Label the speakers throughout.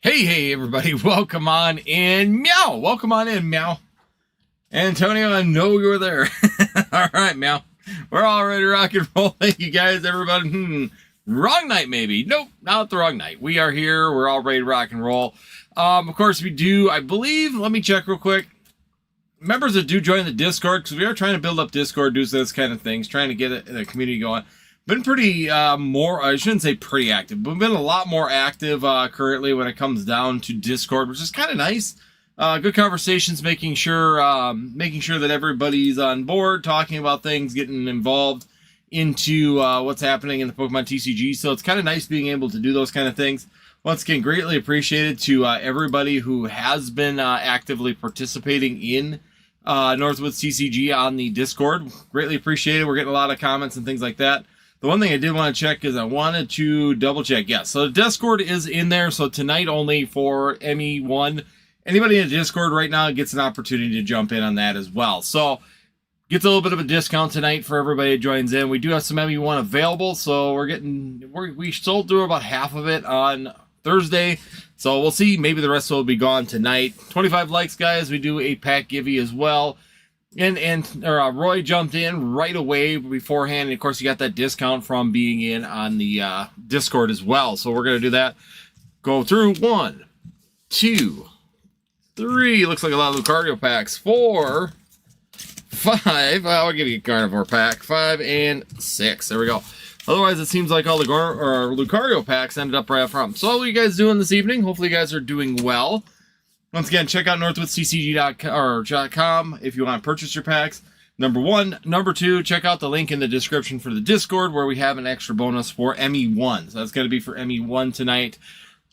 Speaker 1: Hey, everybody, welcome on in. Meow. Welcome on in, Meow. Antonio, I know you were there. All right, Meow. We're all ready to rock and roll. Thank you guys, everybody. Wrong night, maybe. Nope, not the wrong night. We are here. We're all ready to rock and roll. Of course, we do, I believe, let me check real quick. Members that do join the Discord, because we are trying to build up Discord, do those kind of things, trying to get the community going. Been pretty I shouldn't say pretty active, but been a lot more active currently when it comes down to Discord, which is kind of nice. Good conversations, making sure that everybody's on board, talking about things, getting involved into what's happening in the Pokemon TCG. So it's kind of nice being able to do those kind of things. Once again, greatly appreciated to everybody who has been actively participating in Norhtwoods TCG on the Discord. Greatly appreciated. We're getting a lot of comments and things like that. The one thing I did want to check is I wanted to double check. Yes, so the Discord is in there. So tonight only for ME1. Anybody in the Discord right now gets an opportunity to jump in on that as well. So gets a little bit of a discount tonight for everybody that joins in. We do have some ME1 available. So we sold through about half of it on Thursday. So we'll see. Maybe the rest will be gone tonight. 25 likes, guys. We do a pack giveaway as well. Roy jumped in right away beforehand. And of course, you got that discount from being in on the Discord as well. So we're going to do that. Go through 1, 2, 3. Looks like a lot of Lucario packs. 4, 5. I'll give you a Carnivore pack. 5 and 6. There we go. Otherwise, it seems like all the Lucario packs ended up right up front. So, what are you guys doing this evening? Hopefully, you guys are doing well. Once again, check out northwoodstcg.com if you want to purchase your packs. Number 1. Number 2, check out the link in the description for the Discord where we have an extra bonus for ME1. So that's going to be for ME1 tonight.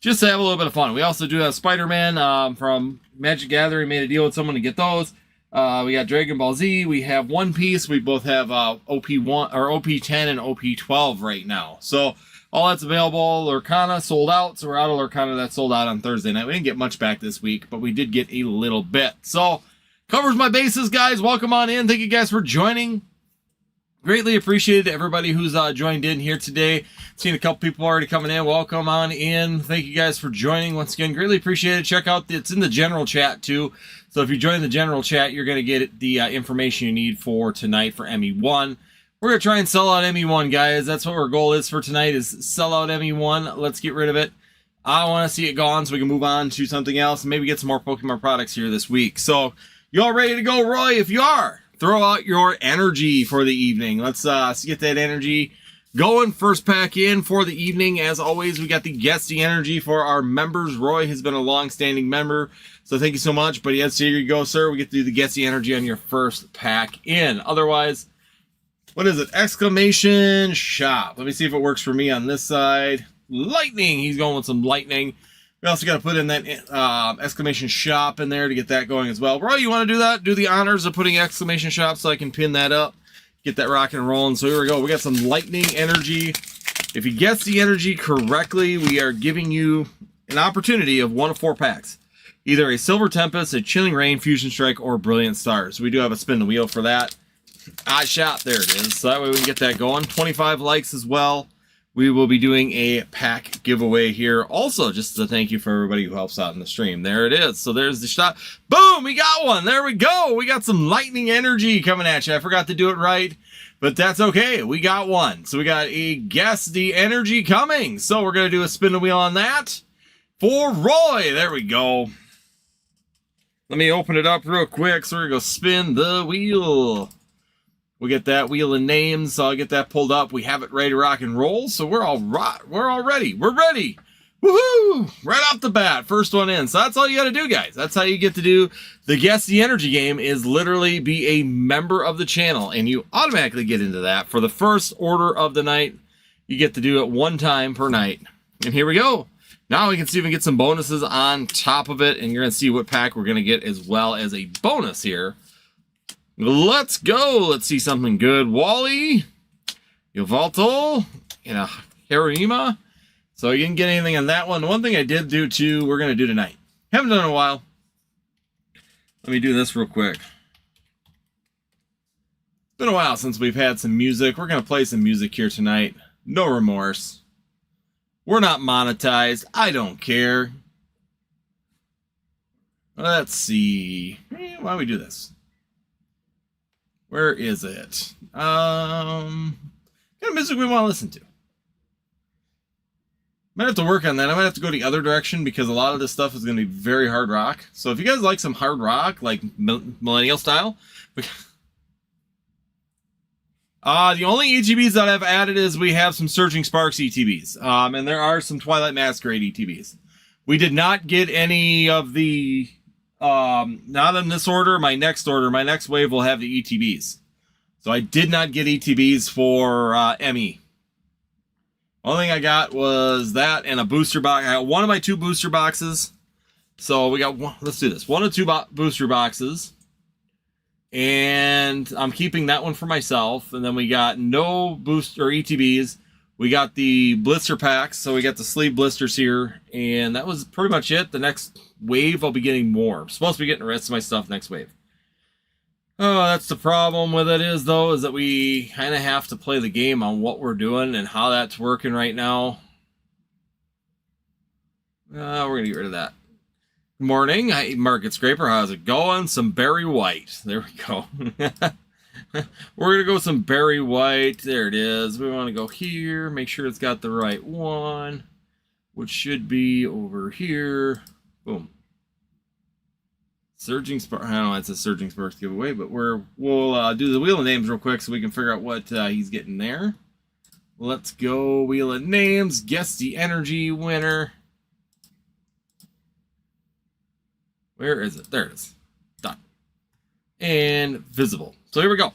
Speaker 1: Just to have a little bit of fun. We also do have Spider-Man from Magic Gathering. Made a deal with someone to get those. We got Dragon Ball Z. We have One Piece. We both have OP1 or OP10 and OP12 right now. So all that's available. Lurkana sold out, so we're out of Lurkana. That sold out on Thursday night. We didn't get much back this week, but we did get a little bit. So, covers my bases, guys. Welcome on in. Thank you guys for joining. Greatly appreciated everybody who's joined in here today. Seen a couple people already coming in. Welcome on in. Thank you guys for joining. Once again, greatly appreciated. Check out, it's in the general chat too. So if you join the general chat, you're going to get the information you need for tonight for ME1. We're going to try and sell out ME1, guys. That's what our goal is for tonight, is sell out ME1. Let's get rid of it. I want to see it gone so we can move on to something else and maybe get some more Pokemon products here this week. So, you all ready to go, Roy? If you are, throw out your energy for the evening. Let's get that energy going. First pack in for the evening. As always, we got the Guess the Energy for our members. Roy has been a long-standing member, so thank you so much. But yes, here you go, sir. We get to do the Guess the Energy on your first pack in. Otherwise, what is it? Exclamation shop. Let me see if it works for me on this side. Lightning. He's going with some lightning. We also got to put in that exclamation shop in there to get that going as well. Bro, you want to do that? Do the honors of putting exclamation shop so I can pin that up. Get that rocking and rolling. So here we go. We got some lightning energy. If you guess the energy correctly, we are giving you an opportunity of 1 of 4 packs. Either a Silver Tempest, a Chilling Rain, Fusion Strike, or Brilliant Stars. So we do have a spin the wheel for that. I shot. There it is. So that way we can get that going. 25 likes as well. We will be doing a pack giveaway here. Also, just a thank you for everybody who helps out in the stream. There it is. So there's the shot. Boom! We got one. There we go. We got some lightning energy coming at you. I forgot to do it right, but that's okay. We got one. So we got a Guess the Energy coming. So we're going to do a spin the wheel on that for Roy. There we go. Let me open it up real quick. So we're going to go spin the wheel. We get that wheel of names, so I'll get that pulled up. We have it ready to rock and roll, so we're all ready. We're ready. Woohoo! Right off the bat, first one in. So that's all you got to do, guys. That's how you get to do the Guess the Energy game, is literally be a member of the channel, and you automatically get into that. For the first order of the night, you get to do it 1 time per night. And here we go. Now we can see if we can get some bonuses on top of it, and you're going to see what pack we're going to get as well as a bonus here. Let's go. Let's see something good. Wally, Yveltal, and a Harima. So you didn't get anything on that one. One thing I did do too, we're going to do tonight. Haven't done it in a while. Let me do this real quick. It's been a while since we've had some music. We're going to play some music here tonight. No remorse. We're not monetized. I don't care. Let's see. Why don't we do this? Where is it? Kind of music we want to listen to. Might have to work on that. I might have to go the other direction because a lot of this stuff is going to be very hard rock. So if you guys like some hard rock, like millennial style, the only ETBs that I've added is we have some Surging Sparks ETBs, and there are some Twilight Masquerade ETBs. We did not get any of the, not in this order. My next wave will have the ETBs. So I did not get ETBs for ME. Only thing I got was that and a booster box. I got one of my 2 booster boxes. So we got one. Let's do this. 1 of 2 booster boxes. And I'm keeping that one for myself. And then we got no booster ETBs. We got the blister packs. So we got the sleeve blisters here. And that was pretty much it. The next wave I'll be getting more. I'm supposed to be getting the rest of my stuff next wave. Oh, that's the problem with it is that we kind of have to play the game on what we're doing and how that's working right now. We're going to get rid of that. Good morning. Hi, Market Scraper. How's it going? Some Berry White. There we go. We're going to go some Berry White. There it is. We want to go here. Make sure it's got the right one, which should be over here. Boom. Surging Spark. I don't know, it's a Surging Sparks giveaway, but we'll do the Wheel of Names real quick so we can figure out what he's getting there. Let's go Wheel of Names. Guess the energy winner. Where is it? There it is. Done. And visible. So here we go.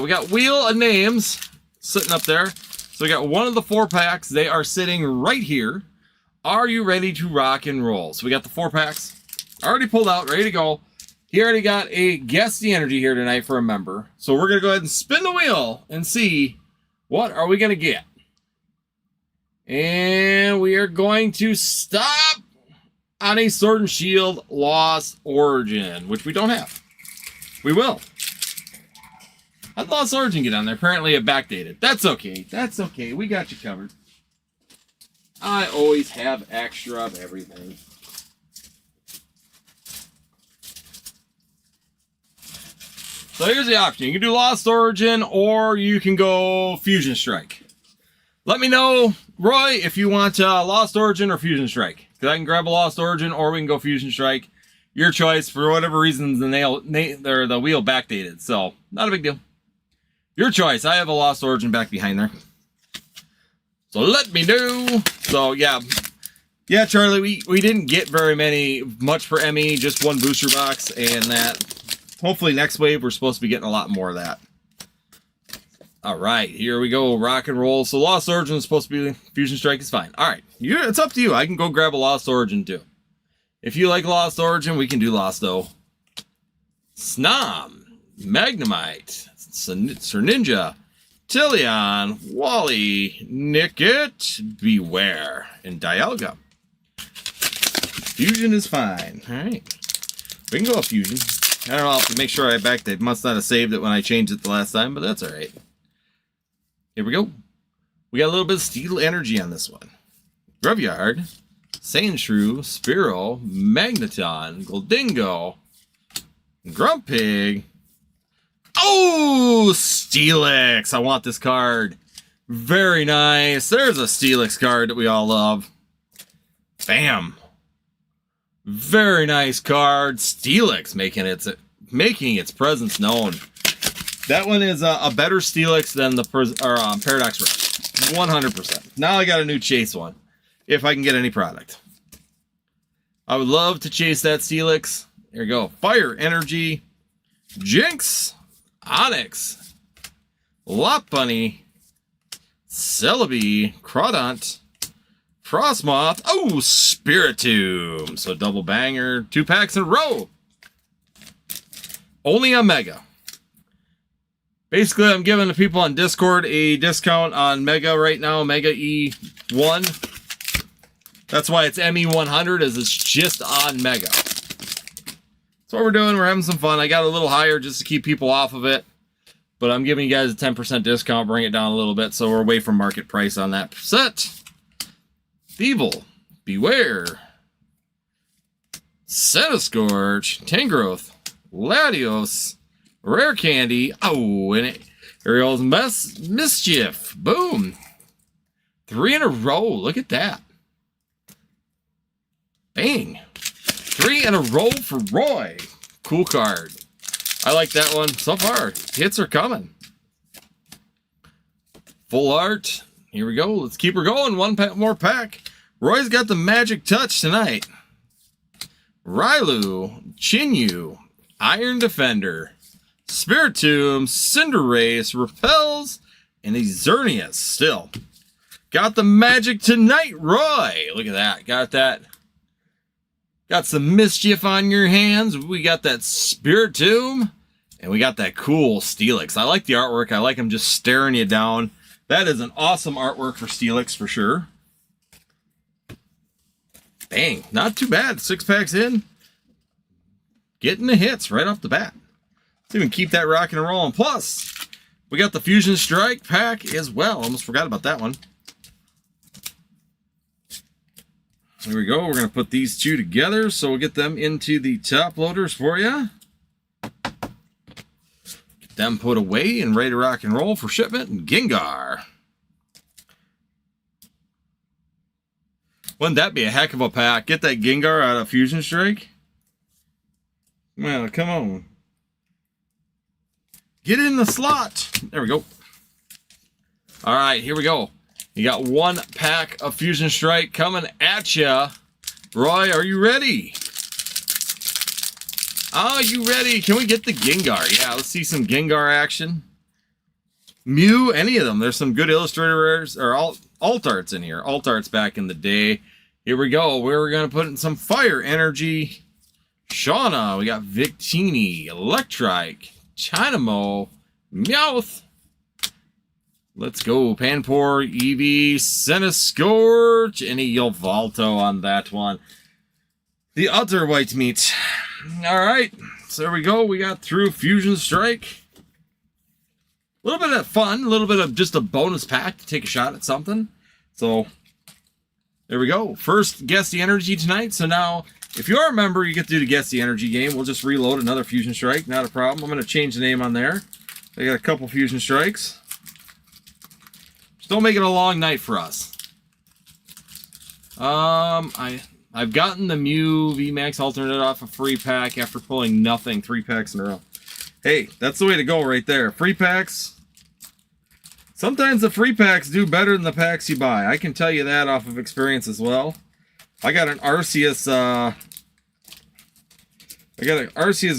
Speaker 1: We got Wheel of Names sitting up there. So we got one of the 4 packs. They are sitting right here. Are you ready to rock and roll? So we got the 4 packs. Already pulled out, ready to go. He already got a Guess the Energy here tonight for a member. So we're going to go ahead and spin the wheel and see what are we going to get. And we are going to stop on a Sword and Shield Lost Origin, which we don't have. We will. How'd Lost Origin get on there? Apparently it backdated. That's okay. That's okay. We got you covered. I always have extra of everything. So here's the option. You can do Lost Origin or you can go Fusion Strike. Let me know, Roy, if you want Lost Origin or Fusion Strike. Because I can grab a Lost Origin or we can go Fusion Strike. Your choice. For whatever reasons, the wheel backdated. So, not a big deal. Your choice. I have a Lost Origin back behind there. So let me know. So yeah. Yeah, Charlie, we didn't get much for ME, just 1 booster box and that. Hopefully next wave we're supposed to be getting a lot more of that. Alright, here we go. Rock and roll. So Lost Origin is supposed to be Fusion Strike is fine. Alright, it's up to you. I can go grab a Lost Origin too. If you like Lost Origin, we can do Losto. Snom, Magnemite, Sir Ninja, Tillion, Wally, Nickit, Beware, and Dialga. Fusion is fine. Alright. We can go a Fusion. I don't know, I'll have to make sure I backdate. Must not have saved it when I changed it the last time, but that's alright. Here we go. We got a little bit of Steel Energy on this one. Graveyard, Sandshrew, Spearow, Magneton, Goldingo, Grumpig. Oh, Steelix! I want this card. Very nice. There's a Steelix card that we all love. Bam. Very nice card. Steelix making its presence known. That one is a better Steelix than the Paradox Red. 100%. Now I got a new chase one. If I can get any product. I would love to chase that Steelix. Here we go. Fire Energy. Jinx. Onyx. Lopunny. Celebi. Crawdont. Frostmoth. Oh, Spiritomb. So double banger. 2 packs in a row. Only on Mega. Basically, I'm giving the people on Discord a discount on Mega right now. Mega E1. That's why it's ME100, is it's just on Mega. That's what we're doing. We're having some fun. I got a little higher just to keep people off of it. But I'm giving you guys a 10% discount. Bring it down a little bit so we're away from market price on that set. Evil, Beware, Centiskorch, Tangrowth, Latios, Rare Candy. Oh, and Ariel's Mischief. Boom. 3 in a row. Look at that. Bang. 3 in a row for Roy. Cool card. I like that one so far. Hits are coming. Full art. Here we go. Let's keep her going. One more pack. Roy's got the magic touch tonight. Rylu, Chinyu, Iron Defender, Spiritomb, Cinderace, Repels, and Xerneas still. Got the magic tonight, Roy. Look at that. Got that. Got some mischief on your hands. We got that Spiritomb, and we got that cool Steelix. I like the artwork. I like him just staring you down. That is an awesome artwork for Steelix for sure. Bang. Not too bad. 6 packs in. Getting the hits right off the bat. Let's even keep that rocking and rolling. Plus, we got the Fusion Strike pack as well. Almost forgot about that one. Here we go. We're going to put these two together, so we'll get them into the top loaders for you. Get them put away and ready to rock and roll for shipment. And Gengar. Wouldn't that be a heck of a pack? Get that Gengar out of Fusion Strike. Well, come on. Get in the slot. There we go. All right, here we go. You got 1 pack of Fusion Strike coming at you. Roy, are you ready? Are you ready? Can we get the Gengar? Yeah, let's see some Gengar action. Mew, any of them. There's some good illustrators or alt arts in here. Alt arts back in the day. Here we go. We're going to put in some Fire Energy. Shauna. We got Victini, Electrike, Chinamo, Meowth. Let's go. Panpour, Eevee, Centiskorch, and a Yveltal on that one. The other white meat. All right. So there we go. We got through Fusion Strike. A little bit of fun. A little bit of just a bonus pack to take a shot at something. So there we go. First Guess the Energy tonight. So now, if you are a member, you get to do the Guess the Energy game. We'll just reload another Fusion Strike. Not a problem. I'm going to change the name on there. I got a couple Fusion Strikes. Don't make it a long night for us. I've gotten the Mew VMAX alternate off a free pack after pulling nothing 3 packs in a row. Hey, that's the way to go right there. Free packs. Sometimes the free packs do better than the packs you buy. I can tell you that off of experience as well. I got an Arceus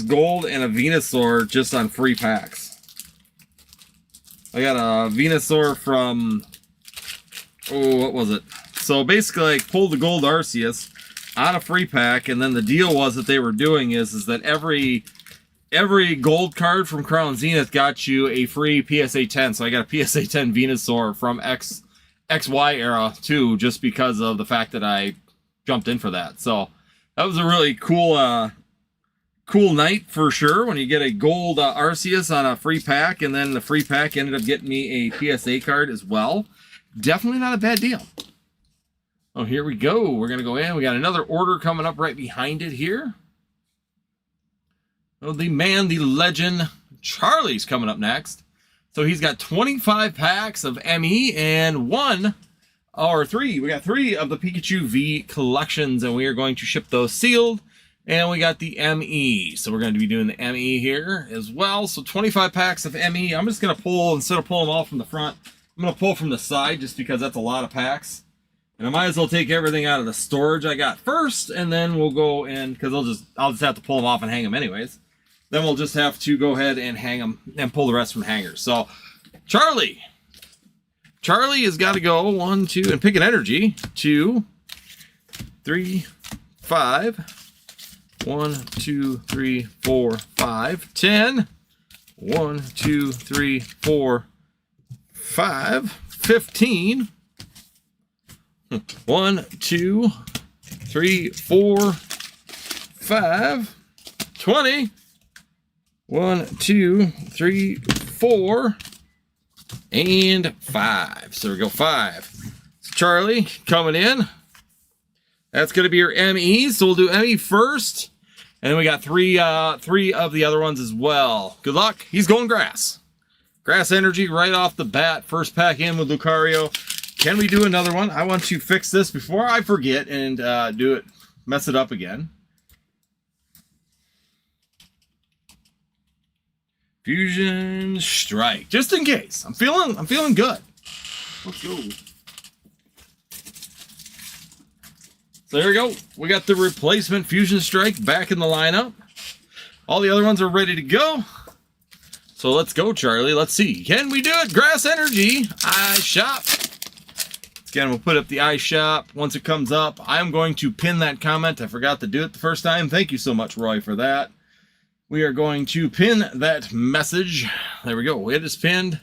Speaker 1: Gold and a Venusaur just on free packs. I got a Venusaur from, what was it? So basically, I pulled the gold Arceus on a free pack, and then the deal was that they were doing is that every gold card from Crown Zenith got you a free PSA 10. So I got a PSA 10 Venusaur from XY era too, just because of the fact that I jumped in for that. So that was a really cool night for sure when you get a gold Arceus on a free pack, and then the free pack ended up getting me a PSA card as well. Definitely not a bad deal. Oh, here we go. We're going to go in. We got another order coming up right behind it here. Oh, the man, the legend, Charlie's coming up next. So he's got 25 packs of ME and 3. We got 3 of the Pikachu V collections, and we are going to ship those sealed. And we got the ME. So we're going to be doing the ME here as well. So 25 packs of ME. I'm just going to pull, instead of pulling them all from the front, I'm going to pull from the side just because that's a lot of packs. And I might as well take everything out of the storage I got first, and then we'll go in, because I'll just have to pull them off and hang them anyways. Then we'll just have to go ahead and hang them and pull the rest from hangers. So Charlie has got to go 1, 2, and pick an energy. 2, 3, 5. 1, 2, 3, 4, 5, 10. 1, 2, 3, 4, 5, 15. 1, 2, 3, 4, 5, 20. 1, 2, 3, 4, and 5. So we go 5. So Charlie coming in. That's going to be your ME. So we'll do ME first. And then we got three of the other ones as well. Good luck. He's going grass. Grass energy right off the bat. First pack in with Lucario. Can we do another one? I want to fix this before I forget and do it, mess it up again. Fusion Strike, just in case. I'm feeling good. Let's go. So there we go. We got the replacement Fusion Strike back in the lineup. All the other ones are ready to go. So let's go, Charlie. Let's see. Can we do it? Grass Energy, iShop. Again, we'll put up the iShop. Once it comes up, I'm going to pin that comment. I forgot to do it the first time. Thank you so much, Roy, for that. We are going to pin that message. There we go. It is pinned.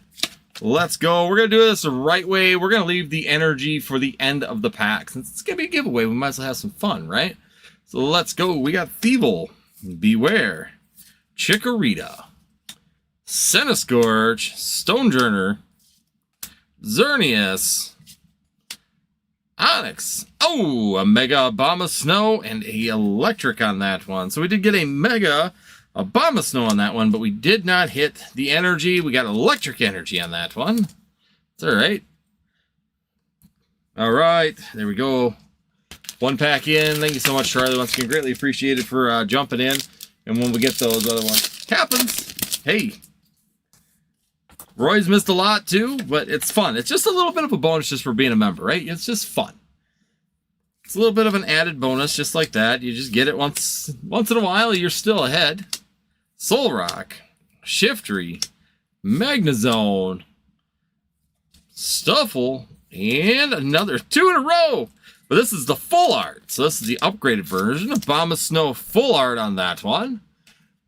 Speaker 1: Let's go. We're going to do this the right way. We're going to leave the energy for the end of the pack. Since it's going to be a giveaway, we might as well have some fun, right? So let's go. We got Feeble, Beware, Chikorita, Centiskorch, Stonejourner, Xerneas, Onyx. Oh, a Mega Abomasnow and a Electric on that one. So we did get a Mega Abomasnow on that one, but we did not hit the energy. We got electric energy on that one. It's all right. All right, there we go. One pack in. Thank you so much, Charlie. Once again, greatly appreciated for jumping in. And when we get those other ones, happens. Hey, Roy's missed a lot too, but it's fun. It's just a little bit of a bonus just for being a member, right? It's just fun. It's a little bit of an added bonus, just like that. You just get it once in a while. You're still ahead. Solrock, Shiftry, Magnezone, Stuffle, and another 2 in a row. But this is the full art. So this is the upgraded version. Abomasnow full art on that one.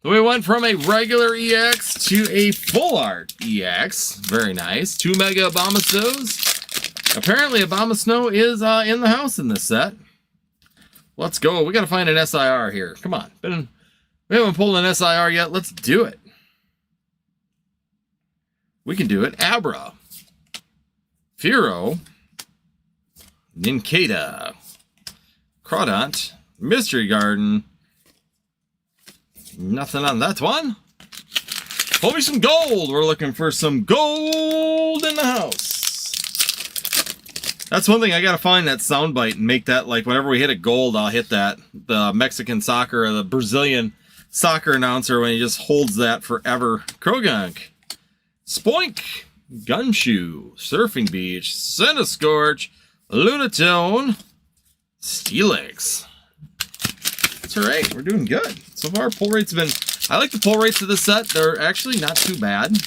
Speaker 1: So we went from a regular EX to a full art EX. Very nice. 2 Mega Abomasnows. Apparently Abomasnow is in the house in this set. Let's go. We got to find an SIR here. Come on. We haven't pulled an SIR yet. Let's do it. We can do it. Abra, Fearow, Nincada, Crawdont, Mystery Garden. Nothing on that one. Pull me some gold. We're looking for some gold in the house. That's one thing. I got to find that soundbite and make that, like, whenever we hit a gold, I'll hit that. The Mexican soccer or the Brazilian soccer announcer when he just holds that forever. Krogunk, Spoink, Gumshoe, Surfing Beach, Centiskorch, Lunatone, Steelix. That's all right. We're doing good. So far, pull rates have been... I like the pull rates of this set. They're actually not too bad.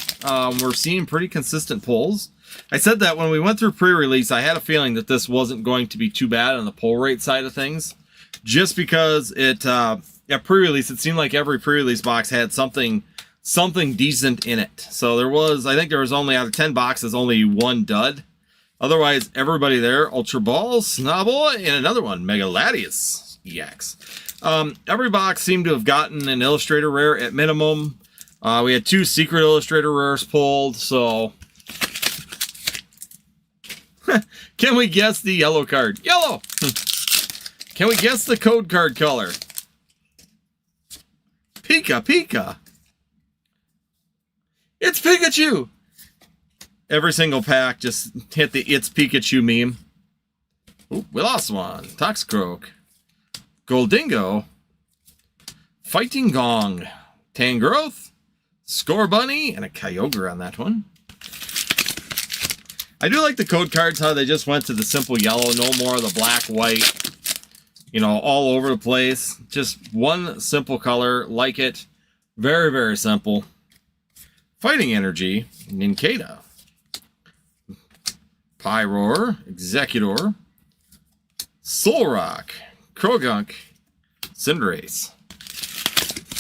Speaker 1: We're seeing pretty consistent pulls. I said that when we went through pre-release, I had a feeling that this wasn't going to be too bad on the pull rate side of things. Just because it... yeah, pre-release, it seemed like every pre-release box had something decent in it. So there was, I think there was only, out of 10 boxes, only one dud. Otherwise, everybody there, Ultra Ball, Snobble, and another one, Mega Latias EX. Every box seemed to have gotten an Illustrator Rare at minimum. We had 2 Secret Illustrator Rares pulled, so... Can we guess the yellow card? Yellow! Can we guess the code card color? Pika Pika. It's Pikachu. Every single pack just hit the It's Pikachu meme. Ooh, we lost one. Toxicroak, Goldingo, Fighting Gong, Tangrowth, Score Bunny, and a Kyogre on that one. I do like the code cards, how they just went to the simple yellow, no more of the black, white, you know, all over the place. Just one simple color, like it. Very, very simple. Fighting Energy, Nincada, Pyroar, Executor, Solrock, Krogunk, Cinderace.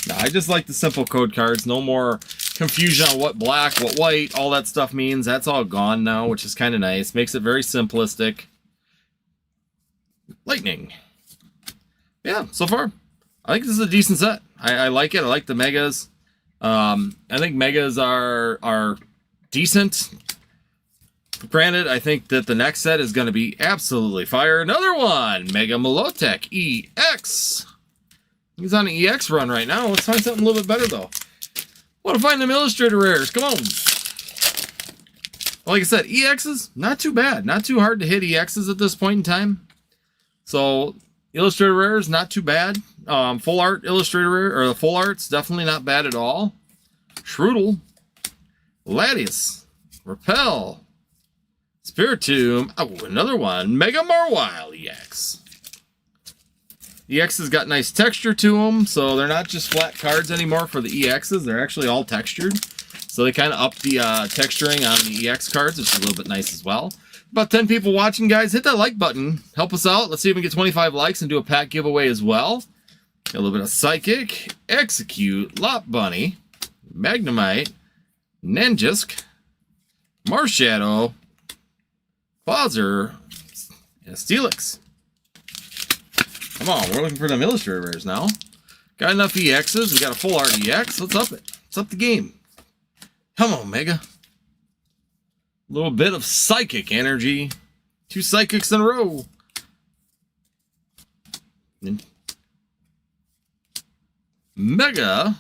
Speaker 1: Now, I just like the simple code cards. No more confusion on what black, what white, all that stuff means. That's all gone now, which is kind of nice. Makes it very simplistic. Lightning. Yeah, so far, I think this is a decent set. I like it. I like the Megas. I think Megas are decent. Granted, I think that the next set is going to be absolutely fire. Another one, Mega Milotic EX. He's on an EX run right now. Let's find something a little bit better, though. Want to find them Illustrator rares. Come on. Like I said, EXs, not too bad. Not too hard to hit EXs at this point in time. So, Illustrator rares, not too bad. Full art Illustrator rare, or the full art's definitely not bad at all. Shroodle. Latias. Repel. Spiritomb. Oh, another one. Mega Marwile EX. EXs got nice texture to them, so they're not just flat cards anymore for the EXs. They're actually all textured. So they kind of up the texturing on the EX cards, which is a little bit nice as well. About 10 people watching, guys. Hit that like button. Help us out. Let's see if we can get 25 likes and do a pack giveaway as well. Got a little bit of Psychic, Execute, Lop Bunny, Magnemite, Ninjisk, Marshadow, Bowser, and Steelix. Come on, we're looking for them Illustrator rares now. Got enough EXs. We got a full art EX. Let's up it. Let's up the game. Come on, Mega. A little bit of Psychic energy. 2 Psychics in a row. Mega.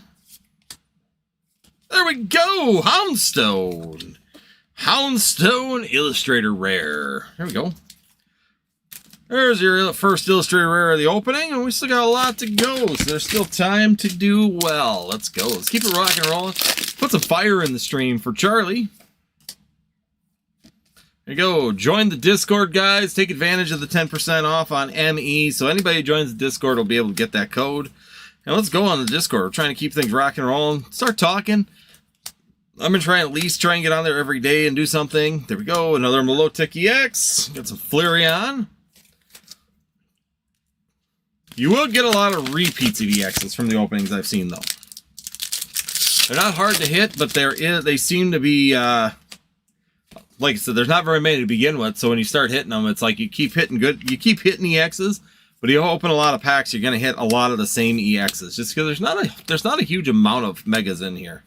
Speaker 1: There we go. Houndstone. Houndstone Illustrator Rare. There we go. There's your first Illustrator Rare of the opening, and we still got a lot to go, so there's still time to do well. Let's go. Let's keep it rocking and rolling. Put some fire in the stream for Charlie. There you go. Join the Discord, guys. Take advantage of the 10% off on ME, so anybody who joins the Discord will be able to get that code. And let's go on the Discord. We're trying to keep things rocking and rolling. Start talking. I'm going to try at least try and get on there every day and do something. There we go. Another Milotic EX. Got some Flareon. You will get a lot of repeats of EXs from the openings I've seen, though. They're not hard to hit, but they seem to be, like I said, there's not very many to begin with, so when you start hitting them, it's like you keep hitting EXs, but you open a lot of packs, you're going to hit a lot of the same EXs, just because there's not a huge amount of Megas in here.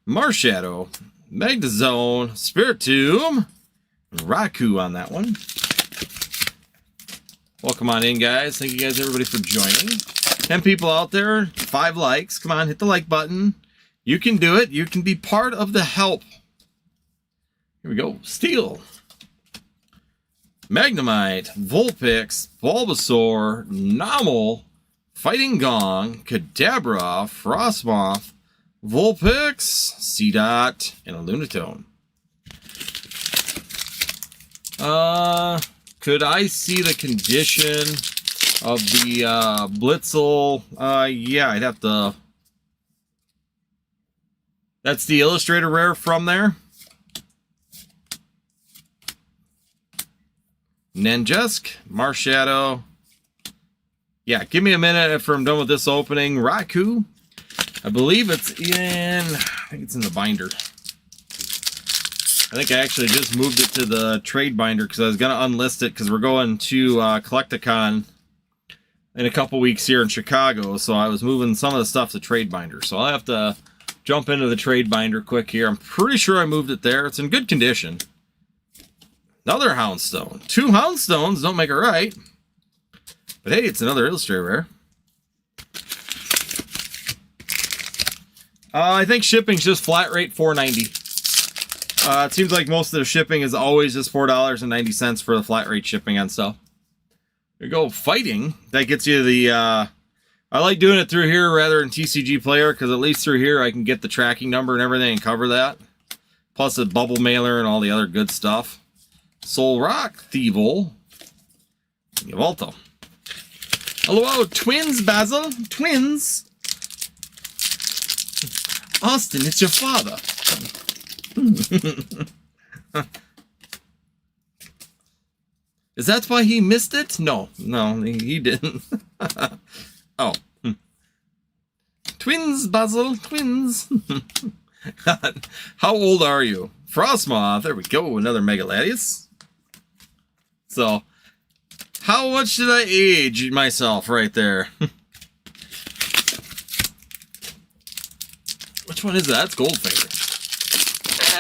Speaker 1: Marshadow, Magdazone, Spiritomb, Raku on that one. Welcome on in, guys. Thank you guys, everybody, for joining. 10 people out there, 5 likes. Come on, hit the like button. You can do it. You can be part of the help. Here we go. Steel. Magnemite, Vulpix, Bulbasaur, Nomal, Fighting Gong, Kadabra, Frostmoth, Vulpix, Seedot, and a Lunatone. Could I see the condition of the Blitzel? Yeah, I'd have to. That's the Illustrator Rare from there. Ninjisk, Marshadow. Yeah, give me a minute after I'm done with this opening. Raku. I believe it's in. I think it's in the binder. I think I actually just moved it to the trade binder because I was going to unlist it because we're going to Collecticon in a couple weeks here in Chicago. So I was moving some of the stuff to trade binder. So I'll have to jump into the trade binder quick here. I'm pretty sure I moved it there. It's in good condition. Another Houndstone. 2 Houndstones don't make it right. But hey, it's another Illustrator Rare. I think shipping's just flat rate $4.90. It seems like most of the shipping is always just $4.90 for the flat rate shipping on stuff. There you go. Fighting. That gets you the... I like doing it through here rather than TCG Player, because at least through here I can get the tracking number and everything and cover that. Plus a bubble mailer and all the other good stuff. Soul Rock, Thievul, Yveltal. Hello, twins, Basil. Twins. Austin, it's your father. Is that why he missed it? No, he didn't. Oh. Twins, Basil, twins. How old are you? Frostmoth, there we go, another Mega Latias. So, how much did I age myself right there? Which one is that? That's Goldfinger.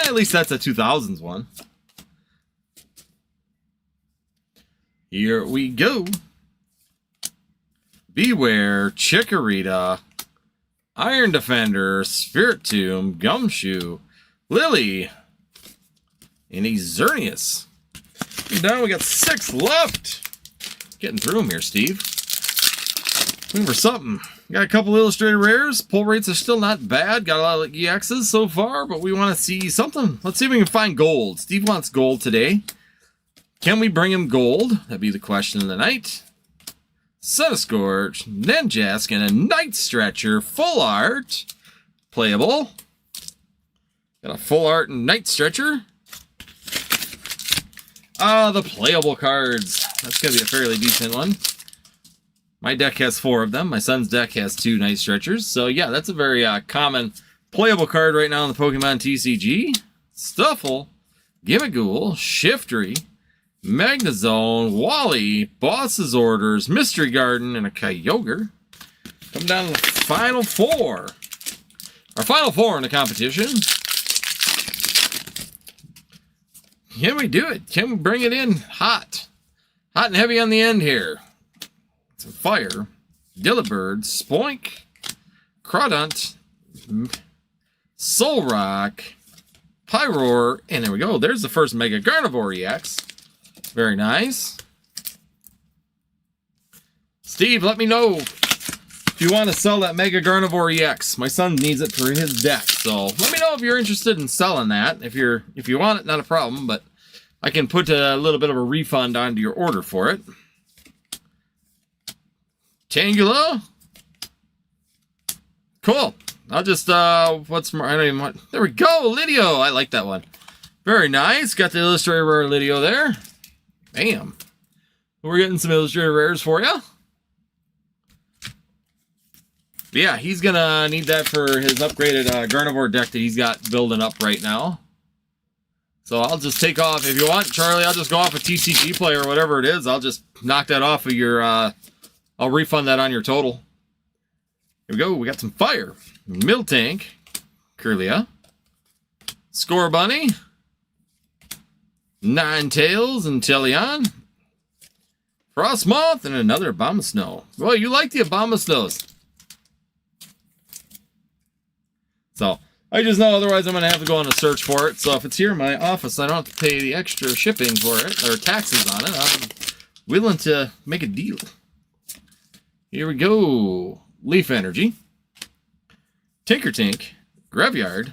Speaker 1: At least that's a 2000s one. Here we go. Beware, Chikorita, Iron Defender, Spirit Tomb, Gumshoe, Lily, and a Xerneas. Now we got 6 left. Getting through them here, Steve. Looking for something. Got a couple illustrated rares. Pull rates are still not bad. Got a lot of EXs so far, but we want to see something. Let's see if we can find gold. Steve wants gold today. Can we bring him gold? That'd be the question of the night. Scorch, Ninjask, and a Night Stretcher. Full art. Playable. Got a full art and Night Stretcher. The playable cards. That's going to be a fairly decent one. My deck has 4 of them. My son's deck has 2 Night Stretchers. So yeah, that's a very common playable card right now in the Pokemon TCG. Stuffle, Gimmighoul, Shiftry, Magnezone, Wally, Boss's Orders, Mystery Garden, and a Kyogre. Come down to the final 4. Our final 4 in the competition. Can we do it? Can we bring it in hot? Hot and heavy on the end here. Some fire. Delibird, Spoink, Crawdont, Solrock, Pyroar, and there we go. There's the first Mega Gardevoir EX. Very nice. Steve, let me know if you want to sell that Mega Gardevoir EX. My son needs it for his deck, so let me know if you're interested in selling that. If you want it, not a problem, but I can put a little bit of a refund onto your order for it. Tangela. Cool. I'll just, what's more, I don't even want, there we go, Lidio. I like that one. Very nice. Got the illustrated rare Lidio there. Bam. We're getting some illustrated rares for you. Yeah, he's gonna need that for his upgraded Gardevoir deck that he's got building up right now. So I'll just take off, if you want, Charlie, I'll just go off a TCG play or whatever it is. I'll just knock that off of your, I'll refund that on your total. Here we go. We got some fire. Miltank, Kirlia, Scorbunny, Ninetales, and Teleon, Frostmoth, and another Abomasnow. Boy, you like the Abomasnows. So, I just know otherwise I'm going to have to go on a search for it. So if it's here in my office, I don't have to pay the extra shipping for it, or taxes on it. I'm willing to make a deal. Here we go. Leaf Energy, Tinkertink, Graveyard,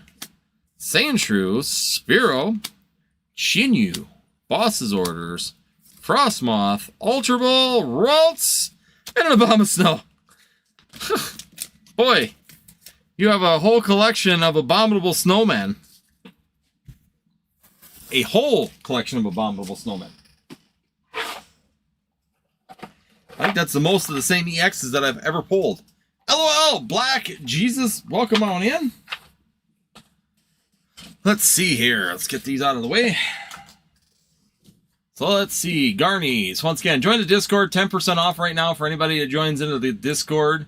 Speaker 1: Sandshrew, Spearow, Chinyu, Boss's Orders, Frostmoth, Ultra Ball, Ralts, and an Abomasnow. Boy, you have a whole collection of abominable snowmen. A whole collection of abominable snowmen. I think that's the most of the same EXs that I've ever pulled. LOL, Black Jesus, welcome on in. Let's see here. Let's get these out of the way. So let's see. Garnies, once again, join the Discord. 10% off right now for anybody that joins into the Discord.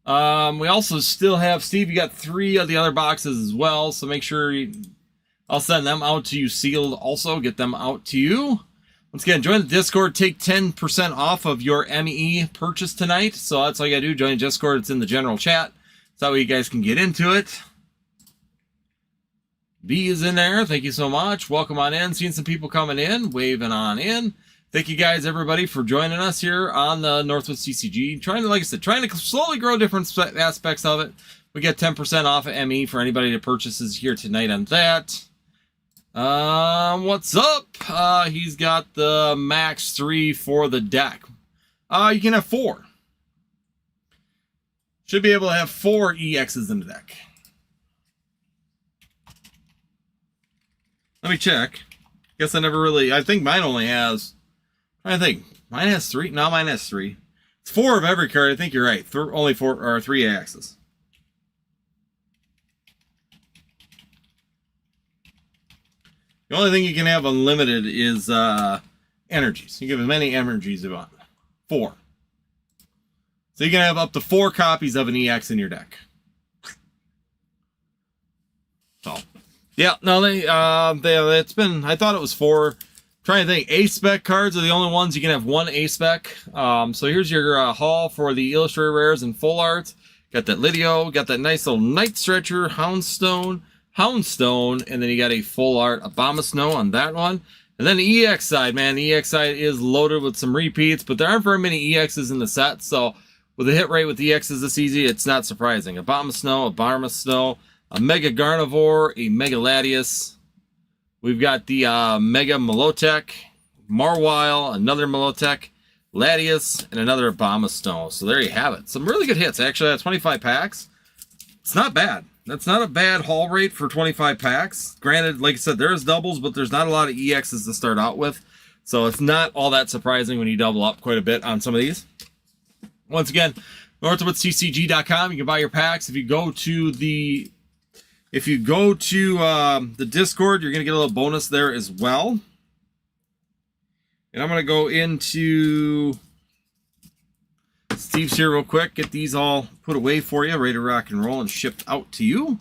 Speaker 1: We also still have, Steve, you got 3 of the other boxes as well. So make sure I'll send them out to you sealed also. Get them out to you. Once again, join the Discord. Take 10% off of your ME purchase tonight. So that's all you got to do. Join the Discord. It's in the general chat. So that way you guys can get into it. B is in there. Thank you so much. Welcome on in. Seeing some people coming in. Waving on in. Thank you guys, everybody, for joining us here on the Northwoods TCG. Trying to, like I said, trying to slowly grow different aspects of it. We get 10% off of ME for anybody that purchases here tonight on that. What's up? He's got the max 3 for the deck. You can have 4. Should be able to have 4 EXs in the deck. Let me check. Guess I never really, I think mine only has, I think, mine has 3. No, mine has 3. It's 4 of every card. I think you're right. Only 4 or 3 EXs. The only thing you can have unlimited is energies. You can have as many energies as you want. 4. So you can have up to 4 copies of an EX in your deck. So, yeah, no, it's been, I thought it was 4. Trying to think, A-Spec cards are the only ones you can have one A-Spec. So here's your haul for the Illustrator Rares and Full Art. Got that Lidio, got that nice little Night Stretcher, Houndstone, and then you got a Full Art Abomasnow on that one. And then the EX side, man, the EX side is loaded with some repeats, but there aren't very many EXs in the set, so with a hit rate with EXs this easy, it's not surprising. Abomasnow, a Mega Garnivore, a Mega Latias. We've got the Mega Milotic, Marwile, another Milotic, Latias, and another Abomasnow. So there you have it. Some really good hits, actually. That's 25 packs. It's not bad. That's not a bad haul rate for 25 packs. Granted, like I said, there's doubles, but there's not a lot of EXs to start out with. So it's not all that surprising when you double up quite a bit on some of these. Once again, NorhtwoodsTCG.com. You can buy your packs. If you go to the Discord, you're going to get a little bonus there as well. And I'm going to go into Steve's here real quick. Get these all put away for you, ready to rock and roll and shipped out to you.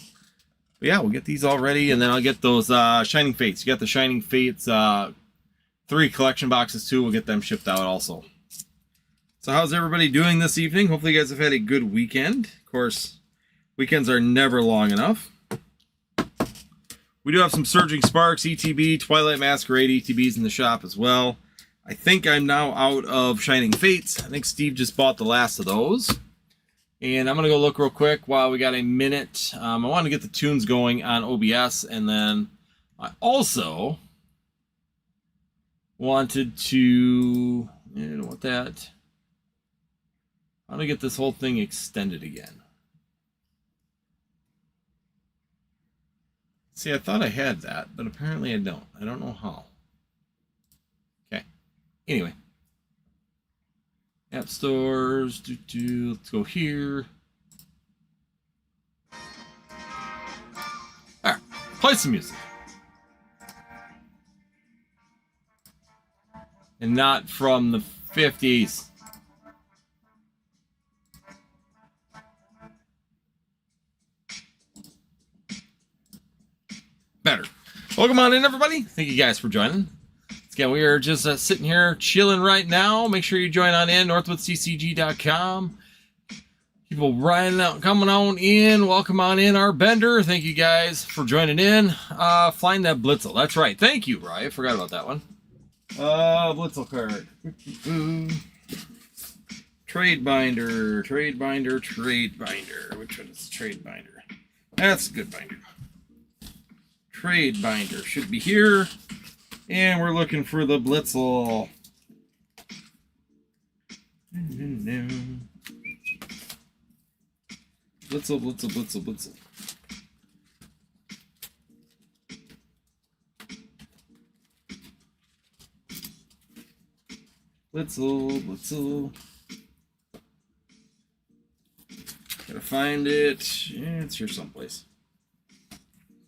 Speaker 1: But yeah, we'll get these all ready, and then I'll get those Shining Fates. You got the Shining Fates 3 collection boxes too. We'll get them shipped out also. So how's everybody doing this evening? Hopefully you guys have had a good weekend. Of course, weekends are never long enough. We do have some Surging Sparks, ETB, Twilight Masquerade ETBs in the shop as well. I think I'm now out of Shining Fates. I think Steve just bought the last of those. And I'm going to go look real quick while we got a minute. I want to get the tunes going on OBS, and then I also wanted to, I don't want that. I'm going to get this whole thing extended again. See, I thought I had that, but apparently I don't. I don't know how. Okay. Anyway. App stores. Let's go here. Alright. Play some music. And not from the 50s. Better. Welcome on in, everybody. Thank you guys for joining. Again, we are just sitting here chilling right now. Make sure you join on in, NorthwoodsTCG.com. People riding out, coming on in. Welcome on in, our Bender. Thank you guys for joining in. Flying that Blitzel. That's right. Thank you, Ryan. I forgot about that one. Blitzel card. Trade binder. Trade binder. Trade binder. Which one is trade binder? That's a good binder. Trade binder should be here, and we're looking for the Blitzel. Blitzel, Blitzel, Blitzel, Blitzel. Blitzel, Blitzel. Gotta find it. Yeah, it's here someplace.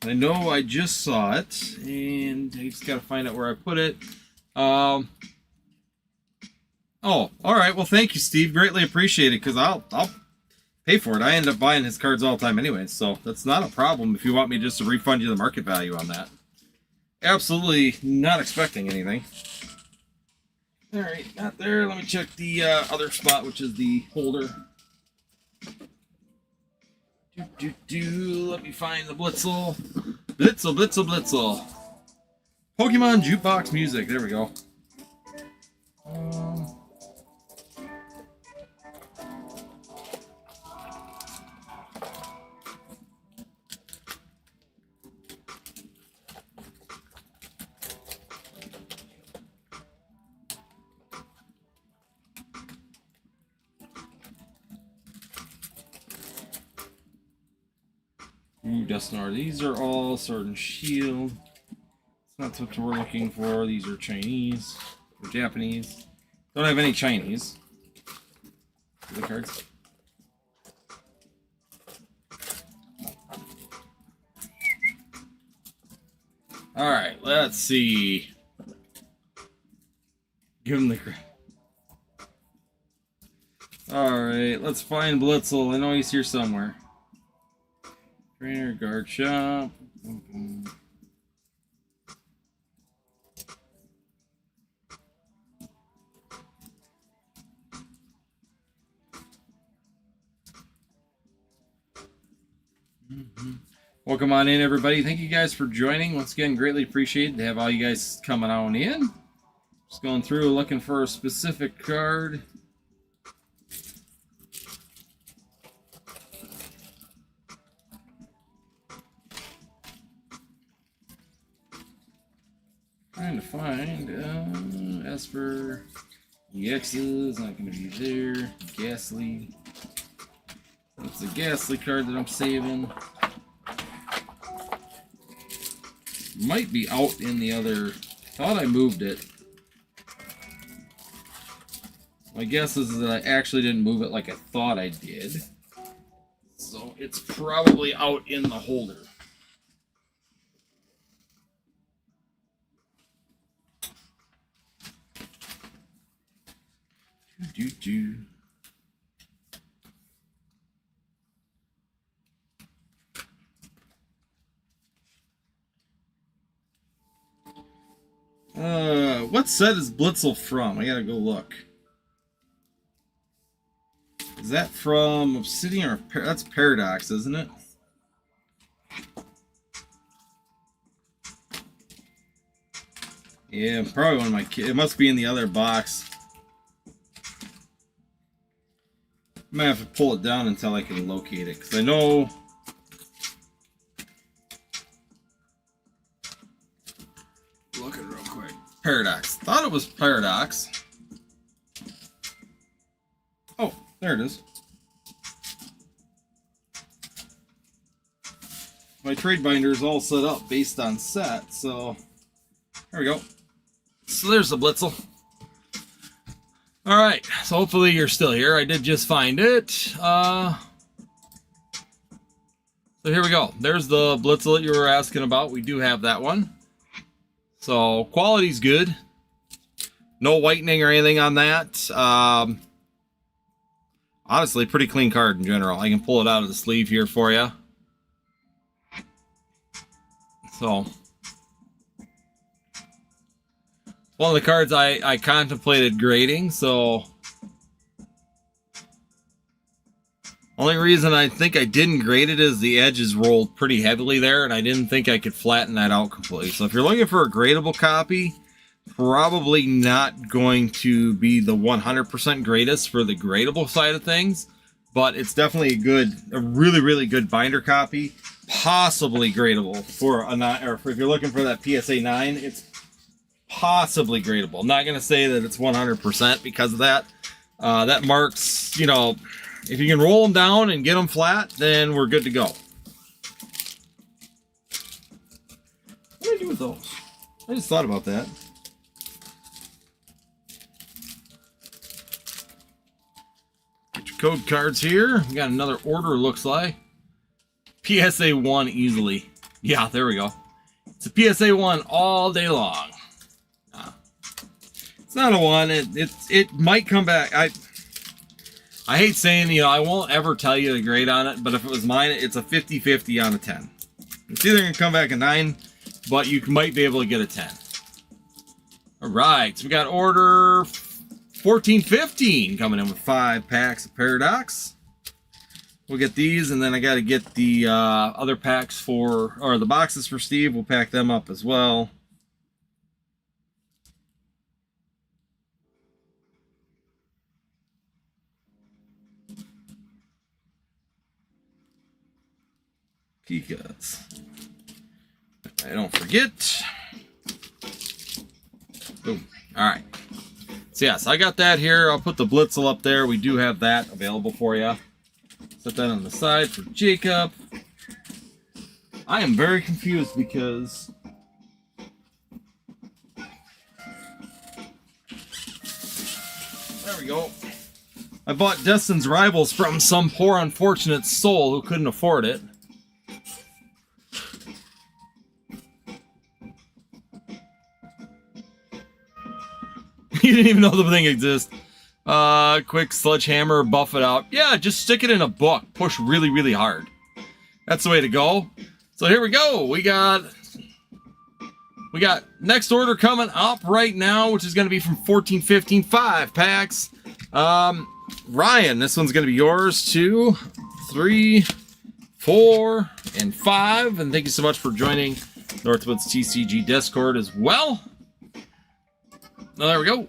Speaker 1: I know I just saw it, and I just got to find out where I put it. Oh, all right. Well, thank you, Steve. Greatly appreciate it, because I'll pay for it. I end up buying his cards all the time anyway, so that's not a problem if you want me just to refund you the market value on that. Absolutely not expecting anything. All right, not there. Let me check the other spot, which is the holder. Let me find the Blitzel. Blitzel, Blitzel, Blitzel. Pokemon Jukebox Music. There we go. Ooh, Dusknoir. These are all Sword and Shield. That's what we're looking for. These are Chinese or Japanese. Don't have any Chinese. The cards. All right, let's see. Give him the crap. All right, let's find Blitzel. I know he's here somewhere. Trainer, guard shop. Welcome on in, everybody. Thank you guys for joining. Once again, greatly appreciated to have all you guys coming on in. Just going through looking for a specific card. Trying to find Esper. EX is not going to be there. Ghastly. That's the Ghastly card that I'm saving. Might be out in the other. Thought I moved it. My guess is that I actually didn't move it like I thought I did. So it's probably out in the holder. What set is Blitzel from? I gotta go look. Is that from Obsidian or that's Paradox, isn't it? Yeah, probably one of my kids. It must be in the other box. I might have to pull it down until I can locate it, because I know. Looking real quick. Paradox. Thought it was Paradox. Oh, there it is. My trade binder is all set up based on set, so there we go. So there's the Blitzel. Alright, so hopefully you're still here. I did just find it. So here we go. There's the Blitzel that you were asking about. We do have that one. So quality's good. No whitening or anything on that. Honestly, pretty clean card in general. I can pull it out of the sleeve here for you. So one of the cards I contemplated grading, so only reason I think I didn't grade it is the edges rolled pretty heavily there, and I didn't think I could flatten that out completely. So if you're looking for a gradable copy, probably not going to be the 100% greatest for the gradable side of things, but it's definitely a really, really good binder copy, possibly gradable for a 9, or if you're looking for that PSA 9, it's possibly gradable. I'm not going to say that it's 100% because of that. That marks, you know, if you can roll them down and get them flat, then we're good to go. What do I do with those? I just thought about that. Get your code cards here. We got another order, looks like. PSA 1 easily. Yeah, there we go. It's a PSA 1 all day long. It's not a 1. It might come back. I hate saying, you know, I won't ever tell you the grade on it, but if it was mine, it's a 50-50 on a 10. It's either going to come back a 9, but you might be able to get a 10. All right, so we got order 1415 coming in with 5 packs of Paradox. We'll get these, and then I got to get the other packs or the boxes for Steve. We'll pack them up as well. Because I don't forget. Boom. All right. So yes, I got that here. I'll put the Blitzel up there. We do have that available for you. Set that on the side for Jacob. I am very confused because there we go. I bought Destin's Rivals from some poor unfortunate soul who couldn't afford it. You didn't even know the thing exists. Quick sledgehammer, buff it out. Yeah, just stick it in a book. Push really, really hard. That's the way to go. So here we go. We got next order coming up right now, which is going to be from 1415, 5 packs. Ryan, this one's going to be yours. 2, 3, 4, and 5. And thank you so much for joining Northwoods TCG Discord as well. Oh, there we go.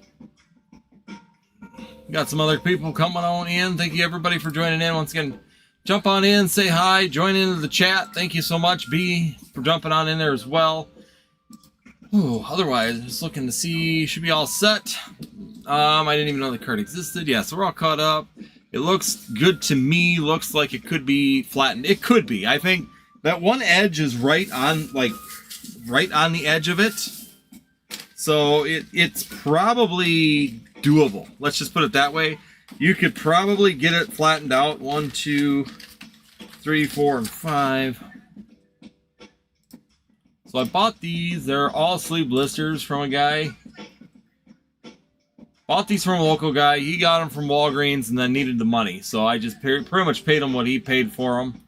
Speaker 1: Got some other people coming on in. Thank you everybody for joining in. Once again, jump on in, say hi, join into the chat. Thank you so much, B, for jumping on in there as well. Ooh, otherwise, just looking to see, should be all set. I didn't even know the card existed. Yeah, so we're all caught up. It looks good to me. Looks like it could be flattened. It could be. I think that one edge is right on, like, right on the edge of it. So it's probably doable. Let's just put it that way. You could probably get it flattened out. 1, 2, 3, 4, and 5. So I bought these. They're all sleeve blisters from a guy. Bought these from a local guy. He got them from Walgreens and then needed the money. So I just pretty much paid him what he paid for them.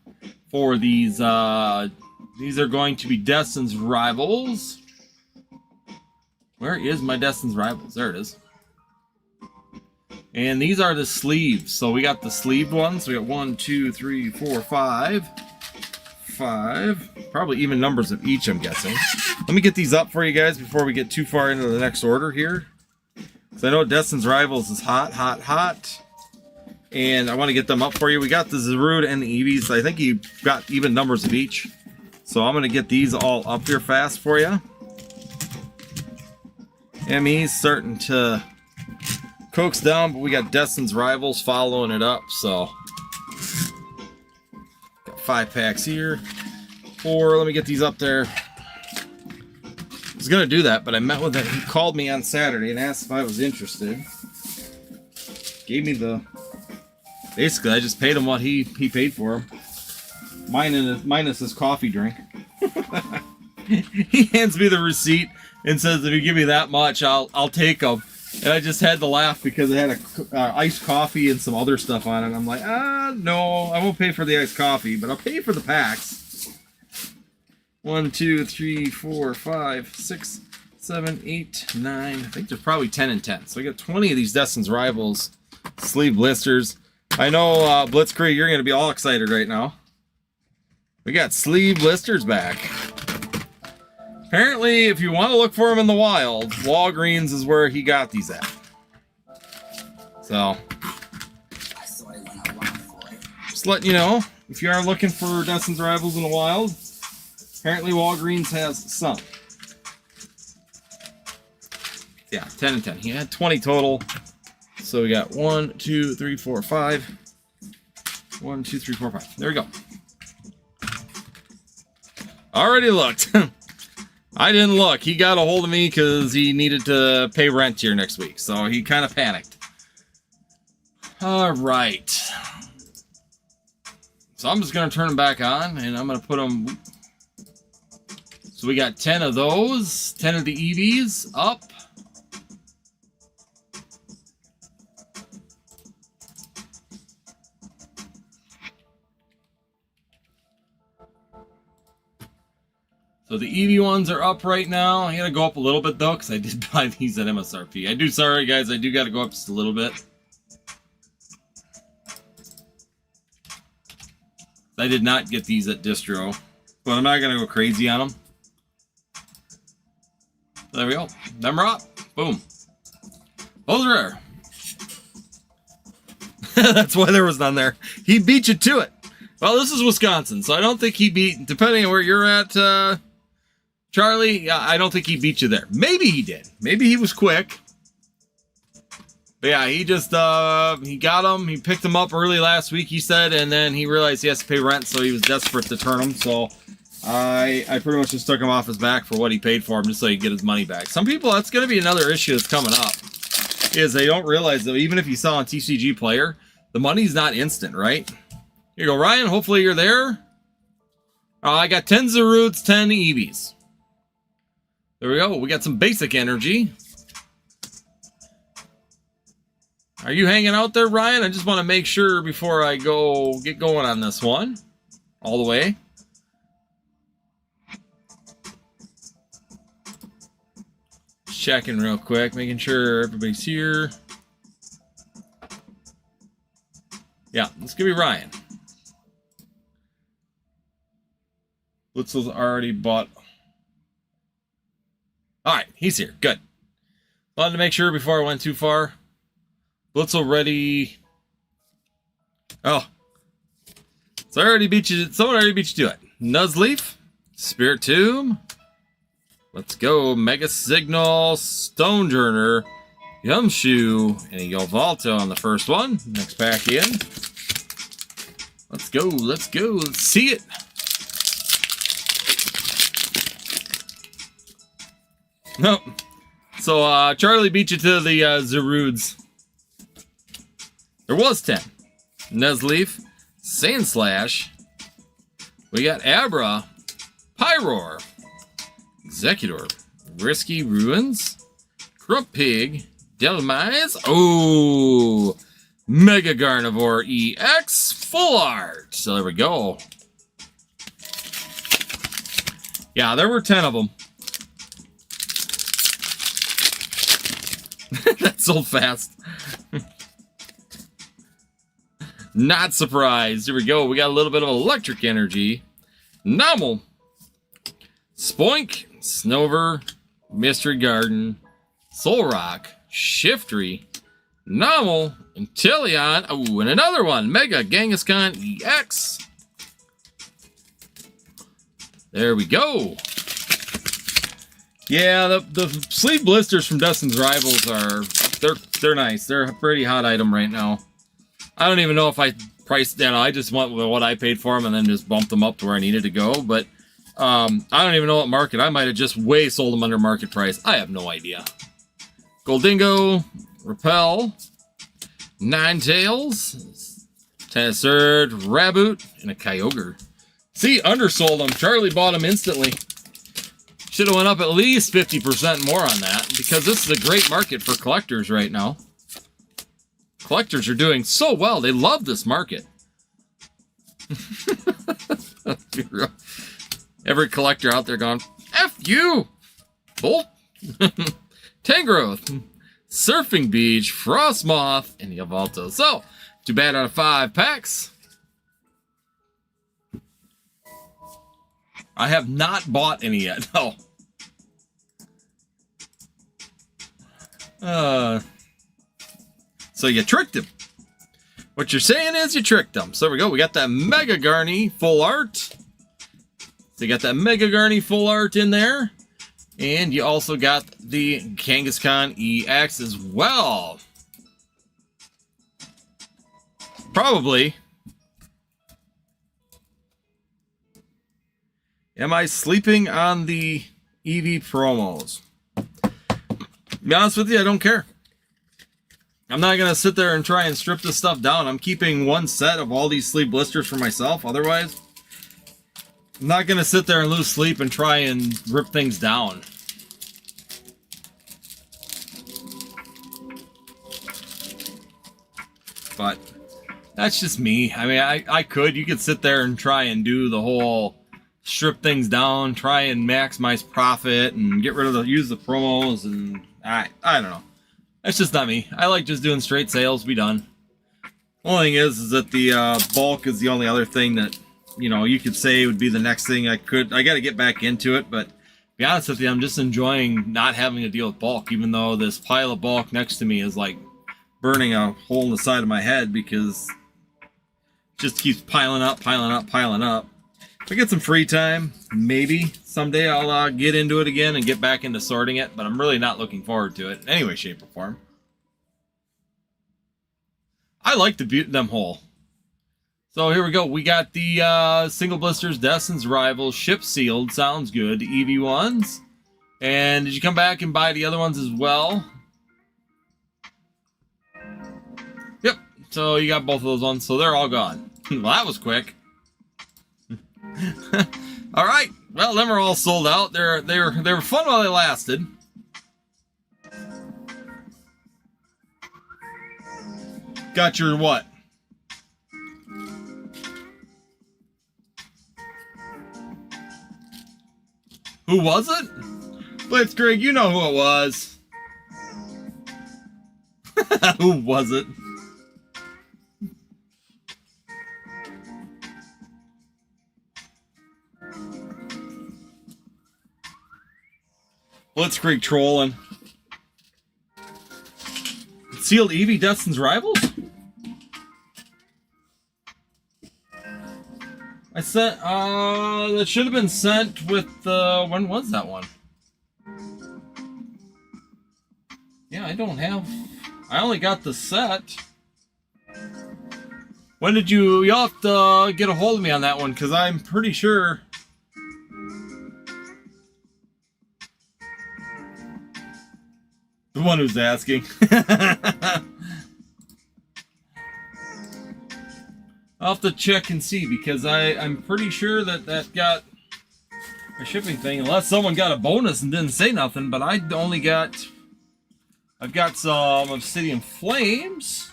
Speaker 1: For these, these are going to be Destin's Rivals. Where is my Destin's Rivals? There it is. And these are the sleeves. So we got the sleeved ones. We got 1, 2, 3, 4, 5. 5. Probably even numbers of each, I'm guessing. Let me get these up for you guys before we get too far into the next order here. Because I know Destin's Rivals is hot, hot, hot. And I want to get them up for you. We got the Zarude and the Eevees. I think you got even numbers of each. So I'm going to get these all up here fast for you. ME's starting to coax down, but we got Destin's Rivals following it up. So got 5 packs here. 4. Let me get these up there. I was gonna do that, but I met with him. He called me on Saturday and asked if I was interested. Gave me the. Basically, I just paid him what he paid for him. Minus his coffee drink. He hands me the receipt and says, if you give me that much, I'll take them. And I just had to laugh because it had a iced coffee and some other stuff on it. I'm like, no, I won't pay for the iced coffee, but I'll pay for the packs. 1, 2, 3, 4, 5, 6, 7, 8, 9. I think there's probably 10 and 10. So I got 20 of these Destin's Rivals sleeve blisters. I know, Blitzkrieg, you're going to be all excited right now. We got sleeve blisters back. Apparently, if you want to look for them in the wild, Walgreens is where he got these at. So, just letting you know, if you are looking for Destin's Rivals in the wild, apparently Walgreens has some. Yeah, 10 and 10. He had 20 total. So we got 1, 2, 3, 4, 5. 1, 2, 3, 4, 5. There we go. Already looked. I didn't look. He got a hold of me because he needed to pay rent here next week. So he kind of panicked. All right. So I'm just going to turn them back on. And I'm going to put them... So we got 10 of those. 10 of the Eevees up. So the Eevee ones are up right now. I gotta go up a little bit though, because I did buy these at MSRP. Sorry guys, I do gotta go up just a little bit. I did not get these at Distro, but I'm not gonna go crazy on them. There we go. Them are up. Boom. Those are rare. That's why there was none there. He beat you to it. Well, this is Wisconsin, so I don't think he beat, depending on where you're at, Charlie, I don't think he beat you there. Maybe he did. Maybe he was quick. But yeah, he just, he got them. He picked them up early last week, he said, and then he realized he has to pay rent, so he was desperate to turn them. So I pretty much just took him off his back for what he paid for him, just so he could get his money back. Some people, that's going to be another issue that's coming up, is they don't realize that even if you sell on TCG Player, the money's not instant, right? Here you go, Ryan. Hopefully you're there. I got 10 Zarudes, 10 Eevees. There we go. We got some basic energy. Are you hanging out there, Ryan? I just want to make sure before I get going on this one. All the way. Just checking real quick, making sure everybody's here. Yeah, this could be Ryan. Blitzel's already bought. Alright, he's here. Good. Wanted to make sure before I went too far. Blitzel ready. Oh. So I already beat you. Someone already beat you to it. Nuzleaf. Spirit Tomb. Let's go. Mega Signal. Stonejourner. Yumshoe. And a Yveltal on the first one. Next pack in. Let's go. Let's go. Let's see it. Nope. So, Charlie beat you to the Zarudes. There was 10. Nuzleaf. Sandslash. We got Abra. Pyroar. Executor. Risky Ruins. Crump Pig. Delmise. Oh! Mega Garnivore EX. Full art. So there we go. Yeah, there were 10 of them. That sold fast. Not surprised. Here we go. We got a little bit of electric energy. Nomal. Spoink. Snover. Mystery Garden. Solrock. Shiftry. Nomal. Inteleon. Oh, and another one. Mega Kangaskhan EX. There we go. Yeah, the sleeve blisters from Dustin's Rivals are they're nice. They're a pretty hot item right now. I don't even know if I priced them. I just went with what I paid for them and then just bumped them up to where I needed to go. But I don't even know what market. I might have just way sold them under market price. I have no idea. Goldingo, Repel, Ninetales, Tensurd, Raboot, and a Kyogre. See, undersold them. Charlie bought them instantly. Should have went up at least 50% more on that, because this is a great market for collectors right now. Collectors are doing so well. They love this market. Every collector out there going, F you! Bolt! Tangrowth, Surfing Beach, Frostmoth, and Yveltal. So, too bad out of 5 packs. I have not bought any yet. No. So you tricked him. What you're saying is you tricked him. So there we go. We got that Mega Garny full art. So you got that Mega Garny full art in there. And you also got the Kangaskhan EX as well. Probably. Am I sleeping on the EV promos? To be honest with you, I don't care. I'm not going to sit there and try and strip this stuff down. I'm keeping one set of all these sleeve blisters for myself. Otherwise, I'm not going to sit there and lose sleep and try and rip things down. But that's just me. I mean, I could. You could sit there and try and do the whole strip things down, try and maximize profit and get rid of use the promos, and I don't know. That's just not me. I like just doing straight sales, be done. Only thing is that the bulk is the only other thing that, you know, you could say would be the next thing I got to get back into it, but to be honest with you, I'm just enjoying not having to deal with bulk, even though this pile of bulk next to me is like burning a hole in the side of my head because it just keeps piling up, piling up, piling up. If I get some free time, maybe someday I'll get into it again and get back into sorting it, but I'm really not looking forward to it in any way, shape, or form. I like to beat them whole. So here we go. We got the single blisters, Destin's Rivals, ship sealed. Sounds good. The EV ones. And did you come back and buy the other ones as well? Yep. So you got both of those ones. So they're all gone. Well, that was quick. All right. Well, them are all sold out. They were fun while they lasted. Got your what? Who was it? Blitzkrieg, you know who it was. Who was it? Blitzkrieg trolling. Sealed Eevee Destin's Rivals? I sent, that should have been sent with, when was that one? Yeah, I don't have, I only got the set. When did you'll have to get a hold of me on that one, because I'm pretty sure. The one who's asking. I'll have to check and see, because I'm pretty sure that got a shipping thing, unless someone got a bonus and didn't say nothing, but I've got some Obsidian Flames.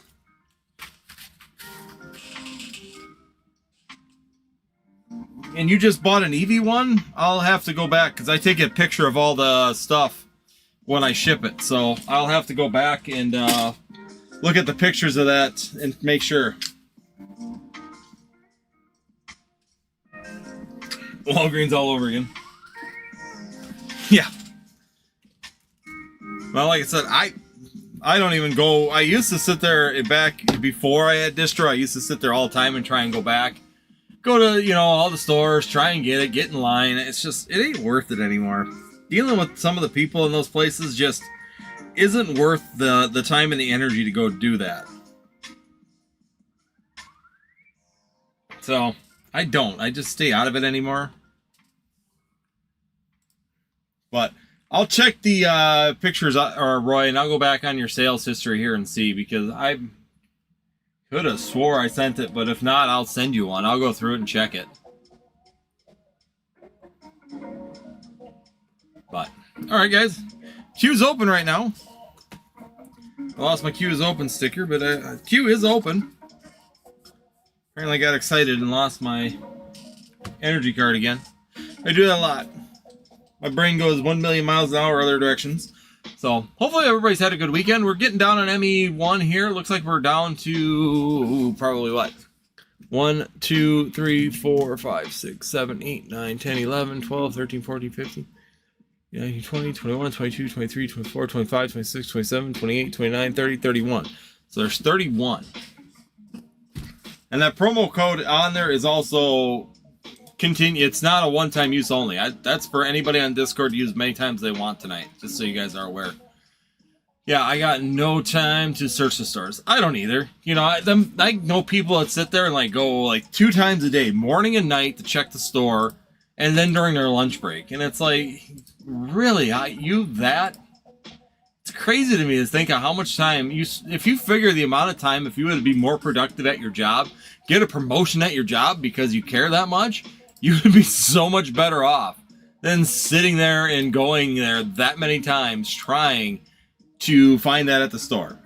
Speaker 1: And you just bought an Eevee one? I'll have to go back, because I take a picture of all the stuff when I ship it. So I'll have to go back and look at the pictures of that and make sure. Walgreens all over again. Yeah. Well, like I said, I don't even go. I used to sit there back before I had distro. I used to sit there all the time and try and go back. Go to, you know, all the stores, try and get in line. It's just, it ain't worth it anymore. Dealing with some of the people in those places just isn't worth the time and the energy to go do that. So, I just stay out of it anymore. But I'll check the pictures, or Roy, and I'll go back on your sales history here and see, because I could have swore I sent it, but if not, I'll send you one. I'll go through it and check it. But, alright guys, queue's open right now. I lost my queue is open sticker, but queue is open. Apparently I got excited and lost my energy card again. I do that a lot. My brain goes 1,000,000 miles an hour other directions. So, hopefully everybody's had a good weekend. We're getting down on ME1 here. Looks like we're down to probably what? 1, 2, 3, 4, 5, 6, 7, 8, 9, 10, 11, 12, 13, 14, 15. 19, 20, 21, 22, 23, 24, 25, 26, 27, 28, 29, 30, 31. So there's 31. And that promo code on there is also continue. It's not a one-time use only. That's for anybody on Discord to use many times they want tonight, just so you guys are aware. Yeah, I got no time to search the stores. I don't either. You know, I know people that sit there and like go like 2 times a day, morning and night, to check the store, and then during their lunch break. And it's like, really, it's crazy to me to think of how much time if you figure the amount of time, if you would be more productive at your job, get a promotion at your job because you care that much, you would be so much better off than sitting there and going there that many times trying to find that at the store.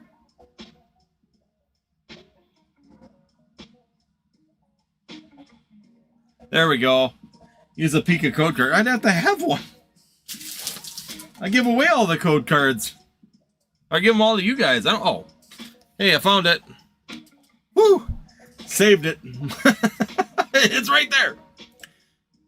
Speaker 1: There we go. Use a Pika code card. I'd have to have one. I give away all the code cards. I give them all to you guys. Oh. Hey, I found it. Woo! Saved it. It's right there.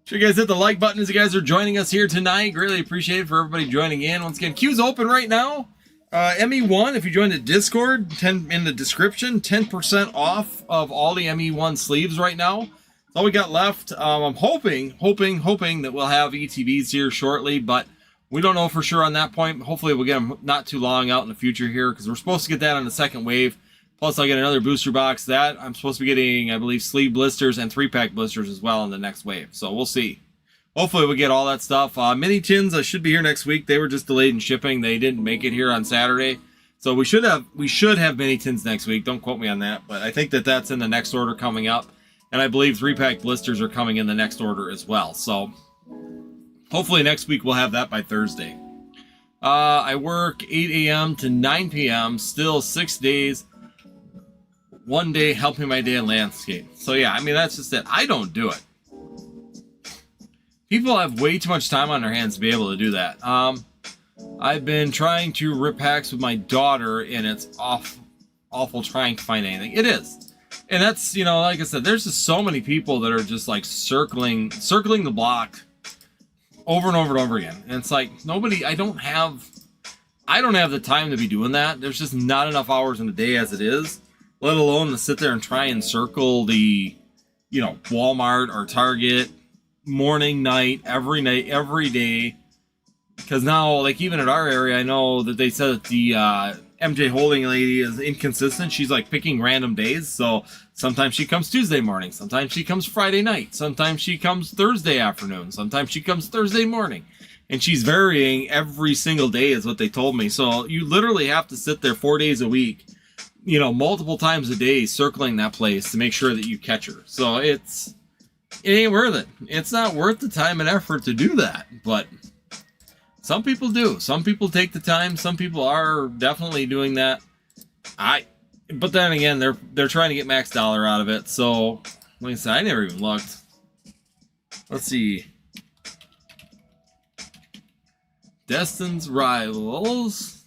Speaker 1: Sure you guys hit the like button as you guys are joining us here tonight. Greatly appreciate it for everybody joining in. Once again, queue's open right now. ME1, if you join the Discord, 10 in the description, 10% off of all the ME1 sleeves right now. That's all we got left. I'm hoping that we'll have ETBs here shortly, but we don't know for sure on that point. Hopefully we'll get them not too long out in the future here, because we're supposed to get that on the second wave. Plus, I'll get another booster box. That I'm supposed to be getting, I believe, sleeve blisters and 3-pack blisters as well in the next wave. So we'll see. Hopefully we'll get all that stuff. Mini tins should be here next week. They were just delayed in shipping. They didn't make it here on Saturday. So we should have mini tins next week. Don't quote me on that, but I think that's in the next order coming up. And I believe 3-pack blisters are coming in the next order as well. So hopefully next week we'll have that by Thursday. I work 8 a.m. to 9 p.m. Still 6 days. 1 day helping my day in landscape. So yeah, I mean, that's just it. I don't do it. People have way too much time on their hands to be able to do that. I've been trying to rip packs with my daughter, and it's awful trying to find anything. It is. And that's, you know, like I said, there's just so many people that are just like circling the block over and over and over again. And it's like, nobody, I don't have the time to be doing that. There's just not enough hours in the day as it is, let alone to sit there and try and circle the, you know, Walmart or Target morning, night, every day. Because now, like, even at our area, I know that they said that the MJ Holding lady is inconsistent. She's like picking random days. So sometimes she comes Tuesday morning. Sometimes she comes Friday night. Sometimes she comes Thursday afternoon. Sometimes she comes Thursday morning. And she's varying every single day is what they told me. So you literally have to sit there 4 days a week, you know, multiple times a day circling that place to make sure that you catch her. So it ain't worth it. It's not worth the time and effort to do that. But some people do. Some people take the time. Some people are definitely doing that. But then again, they're trying to get max dollar out of it. So, like I said, I never even looked. Let's see. Destin's Rivals.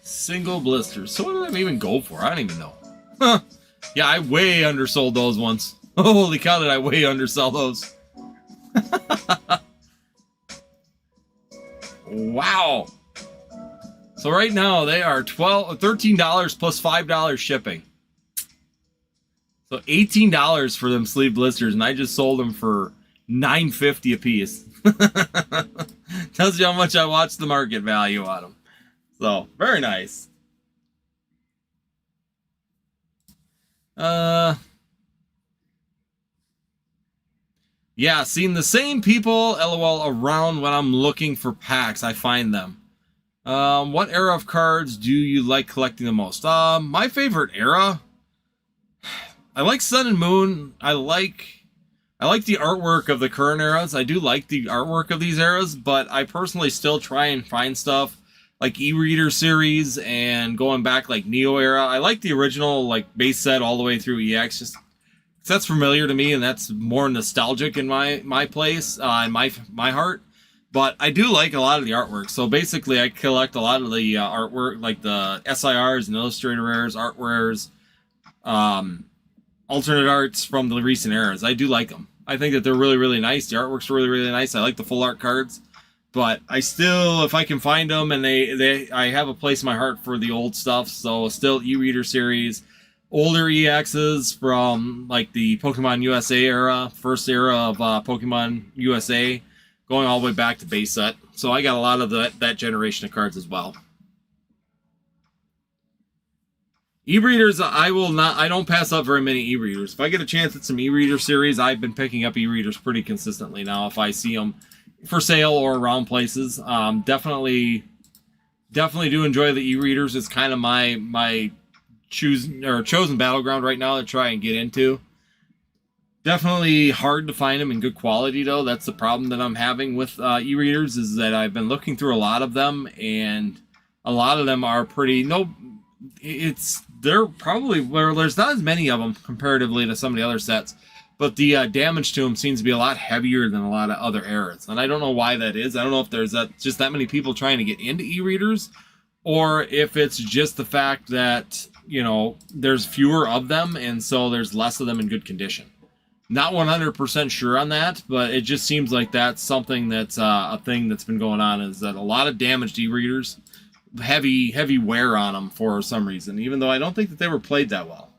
Speaker 1: Single blisters. So what did I even go for? I don't even know. Huh. Yeah, I way undersold those ones. Holy cow, did I way undersell those. Wow. So right now they are $13 plus $5 shipping. So $18 for them sleeve blisters, and I just sold them for $9.50 a piece. Tells you how much I watched the market value on them. So very nice. Yeah, seeing the same people, LOL, around when I'm looking for packs. I find them. What era of cards do you like collecting the most? My favorite era, I like Sun and Moon. I like the artwork of the current eras. I do like the artwork of these eras, but I personally still try and find stuff like e-reader series and going back like Neo era. I like the original like base set all the way through EX. Just that's familiar to me, and that's more nostalgic in my place, in my heart. But I do like a lot of the artwork. So basically, I collect a lot of the artwork, like the SIRs and Illustrator rares, art rares, alternate arts from the recent eras. I do like them. I think that they're really, really nice. The artwork's really, really nice. I like the full art cards. But I still, if I can find them, and I have a place in my heart for the old stuff. So still e-reader series. Older EXs from like the Pokemon USA era, first era of Pokemon USA, going all the way back to base set. So I got a lot of that generation of cards as well. E-readers, I don't pass up very many e-readers. If I get a chance at some e-reader series, I've been picking up e-readers pretty consistently now. If I see them for sale or around places, definitely do enjoy the e-readers. It's kind of my chosen battleground right now to try and get into. Definitely hard to find them in good quality though. That's the problem that I'm having with e-readers, is that I've been looking through a lot of them, and a lot of them are they're probably where there's not as many of them comparatively to some of the other sets, but the damage to them seems to be a lot heavier than a lot of other eras, and I don't know why that is. I don't know if there's just that many people trying to get into e-readers, or if it's just the fact that, you know, there's fewer of them, and so there's less of them in good condition. Not 100% sure on that, but it just seems like that's something that's a thing that's been going on, is that a lot of damaged e-readers, heavy wear on them for some reason, even though I don't think that they were played that well.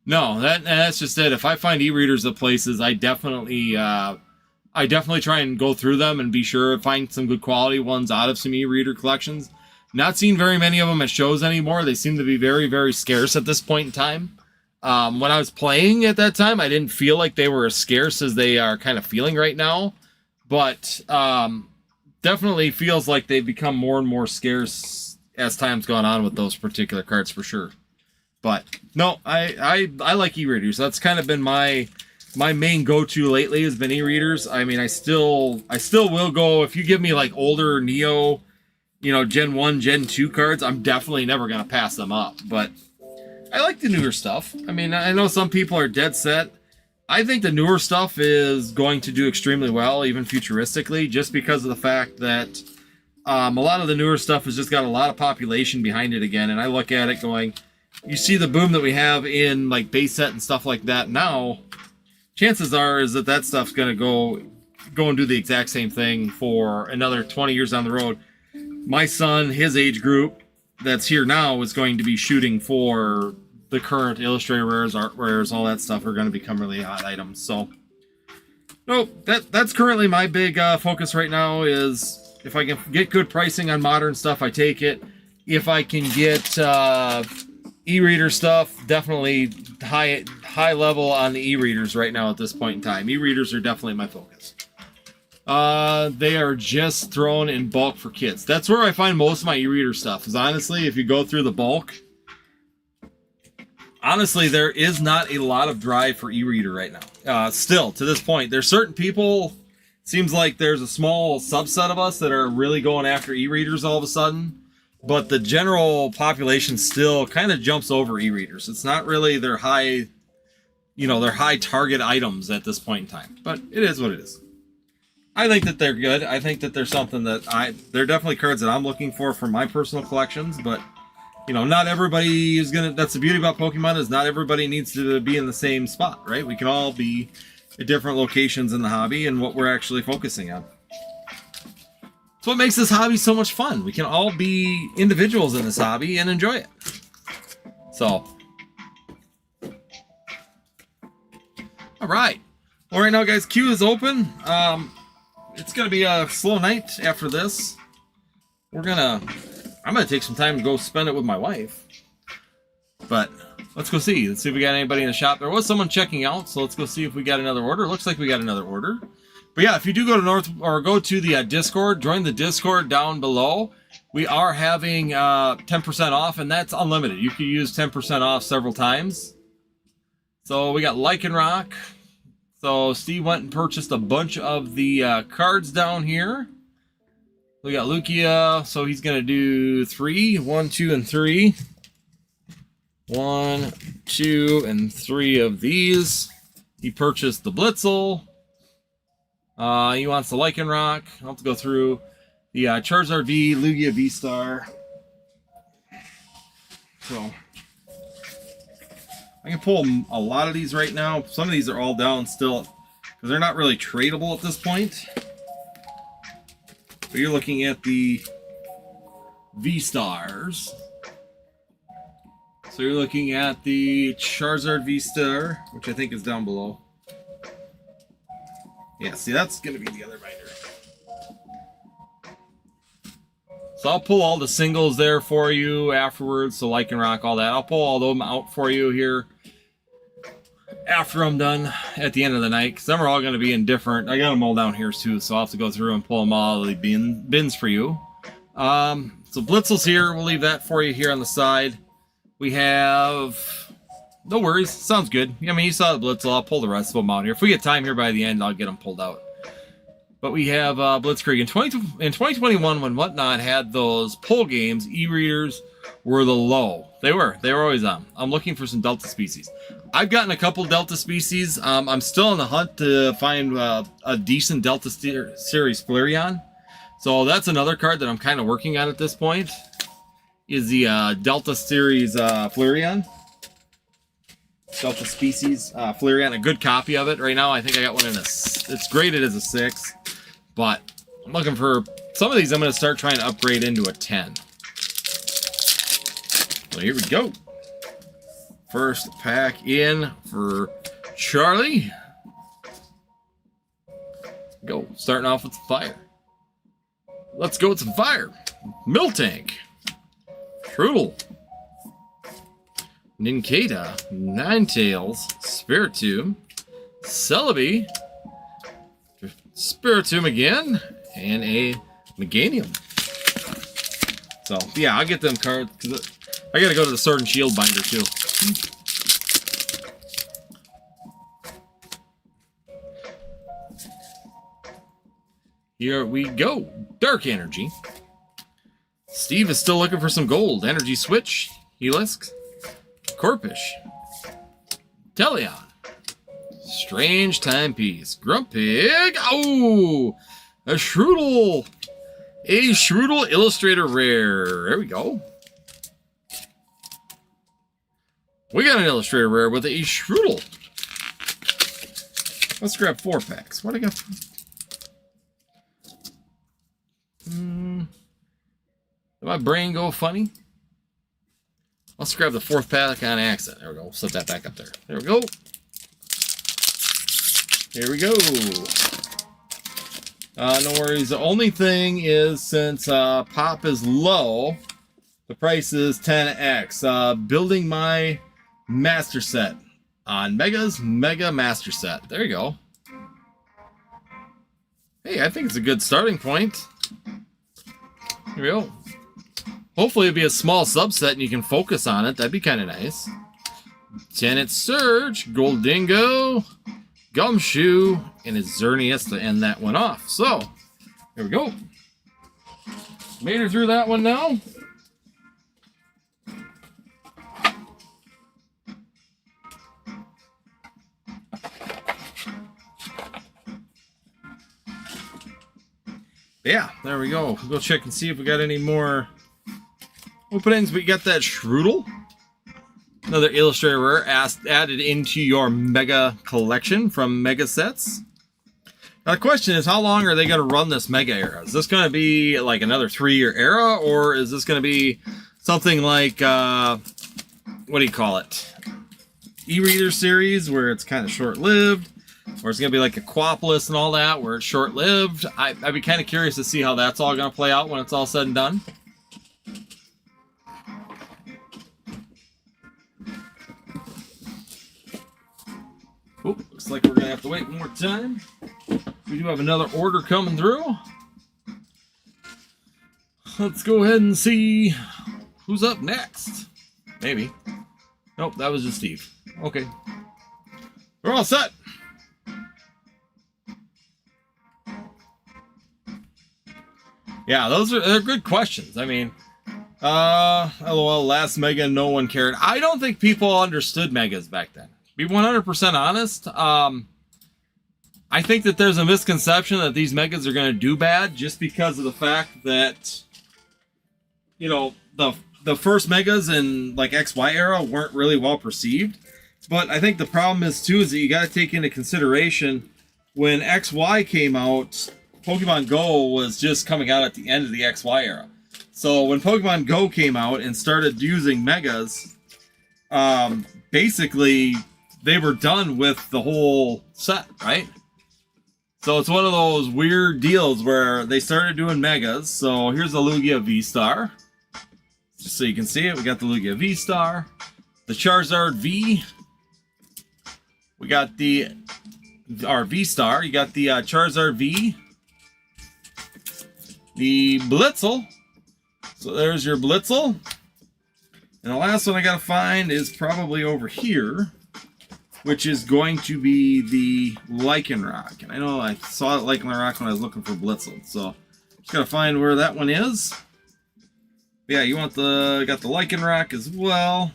Speaker 1: No, that's just it. If I find e-readers at places, I definitely try and go through them and be sure to find some good quality ones out of some e-reader collections. Not seeing very many of them at shows anymore. They seem to be very, very scarce at this point in time. When I was playing at that time, I didn't feel like they were as scarce as they are kind of feeling right now. But definitely feels like they've become more and more scarce as time's gone on with those particular cards for sure. But no, I like e-readers. That's kind of been my main go-to lately, has been e-readers. I mean, I still will go, if you give me like older Neo, you know, Gen 1, Gen 2 cards, I'm definitely never going to pass them up. But I like the newer stuff. I mean, I know some people are dead set. I think the newer stuff is going to do extremely well, even futuristically, just because of the fact that A lot of the newer stuff has just got a lot of population behind it again, and I look at it going, you see the boom that we have in like base set and stuff like that now, chances are is that stuff's going to go and do the exact same thing for another 20 years down the road. My son, his age group that's here now, is going to be shooting for the current Illustrator rares, art rares, all that stuff are going to become really hot items. So, no, that's currently my big focus right now is if I can get good pricing on modern stuff, I take it. If I can get e-reader stuff, definitely high level on the e-readers right now at this point in time. E-readers are definitely my focus. They are just thrown in bulk for kids. That's where I find most of my e-reader stuff. Is honestly, if you go through the bulk, honestly, there is not a lot of drive for e-reader right now. Still, to this point, there's certain people. Seems like there's a small subset of us that are really going after e-readers all of a sudden, but the general population still kind of jumps over e-readers. It's not really their high, their high target items at this point in time, but it is what it is. I think that they're good. I think that they're something that they're definitely cards that I'm looking for my personal collections, but not everybody is that's the beauty about Pokemon, is not everybody needs to be in the same spot, right? We can all be at different locations in the hobby and what we're actually focusing on. It's what makes this hobby so much fun. We can all be individuals in this hobby and enjoy it. So, all right. Well, right now, guys, queue is open. It's gonna be a slow night after this. I'm gonna take some time to go spend it with my wife. But let's go see. Let's see if we got anybody in the shop. There was someone checking out, so let's go see if we got another order. Looks like we got another order. But yeah, if you do go to go to the Discord, join the Discord down below. We are having 10% off, and that's unlimited. You can use 10% off several times. So we got Lycanroc. So Steve went and purchased a bunch of the cards down here. We got Lugia, so he's gonna do 3, 1, 2, and 3. 1, 2, and 3 of these. He purchased the Blitzel. He wants the Lycanroc. I'll have to go through the Charizard V, Lugia V-Star. So I can pull a lot of these right now. Some of these are all down still because they're not really tradable at this point. But you're looking at the V-Stars. So you're looking at the Charizard V-Star, which I think is down below. Yeah, see, that's going to be the other binder. So I'll pull all the singles there for you afterwards, so Lycanroc, all that. I'll pull all them out for you here after I'm done at the end of the night, because them are all going to be in different... I got them all down here too, so I'll have to go through and pull them all out of the bins for you. So Blitzel's here. We'll leave that for you here on the side. We have... No worries. Sounds good. I mean, you saw the Blitzel. I'll pull the rest of them out here. If we get time here by the end, I'll get them pulled out. But we have Blitzkrieg. In 2021, when Whatnot had those pull games, e-readers were the low. They were always on. I'm looking for some Delta species. I've gotten a couple Delta species. I'm still on the hunt to find a decent Delta Series Flareon. So that's another card that I'm kind of working on at this point. Is the Delta Series Flareon. Delta Species Flareon. A good copy of it right now. I think I got one in it's graded as a 6. But I'm looking for... Some of these I'm going to start trying to upgrade into a 10. So here we go. First pack in for Charlie. Go. Starting off with some fire. Let's go with some fire. Miltank. Trudel. Nincada. Ninetales. Spiritomb. Celebi. Spiritomb again. And a Meganium. So, yeah, I'll get them cards. Because I got to go to the Sword and Shield binder, too. Here we go. Dark Energy. Steve is still looking for some gold. Energy Switch. Helix. Corpish. Teleon. Strange Timepiece. Grumpig. Oh! A Shroodle. A Shrewdle Illustrator Rare. There we go. We got an Illustrator Rare with a Shrewdle. Let's grab 4 packs. What do I got? Did my brain go funny? Let's grab the 4th pack on accident. There we go. We'll set that back up there. There we go. Here we go. No worries. The only thing is, since pop is low, the price is 10x. Building my master set on Mega's Mega Master Set. There you go. Hey, I think it's a good starting point. Here we go. Hopefully it'll be a small subset and you can focus on it. That'd be kind of nice. Tenant Surge, Goldingo, Gumshoe, and his Xerneas to end that one off. So, here we go. Made her through that one now. Yeah, there we go. We'll go check and see if we got any more openings. We got that Shrewdle. Another Illustrator Rare added into your Mega collection from Mega Sets. Now the question is, how long are they going to run this Mega era? Is this going to be like another 3-year era? Or is this going to be something like, what do you call it? E-Reader series, where it's kind of short-lived? Or it's going to be like Aquapolis and all that, where it's short-lived? I'd be kind of curious to see how that's all going to play out when it's all said and done. Oh, looks like we're going to have to wait one more time. We do have another order coming through. Let's go ahead and see who's up next. Maybe. Nope, that was just Steve. Okay. We're all set. Yeah, they're good questions. I mean, LOL, last Mega, no one cared. I don't think people understood Megas back then. Be 100% honest. I think that there's a misconception that these Megas are going to do bad just because of the fact that, you know, the first Megas in like XY era weren't really well perceived. But I think the problem is too is that you got to take into consideration when XY came out, Pokemon Go was just coming out at the end of the XY era. So when Pokemon Go came out and started using Megas, basically they were done with the whole set, right? So it's one of those weird deals where they started doing Megas. So here's the Lugia V-Star. Just so you can see it, we got the Lugia V-Star. The Charizard V. We got our V-Star. You got the Charizard V. The Blitzel. So there's your Blitzel. And the last one I gotta find is probably over here, which is going to be the Lycanroc. And I know I saw Lycanroc when I was looking for Blitzel. So just gotta find where that one is. Yeah, you want got the Lycanroc as well.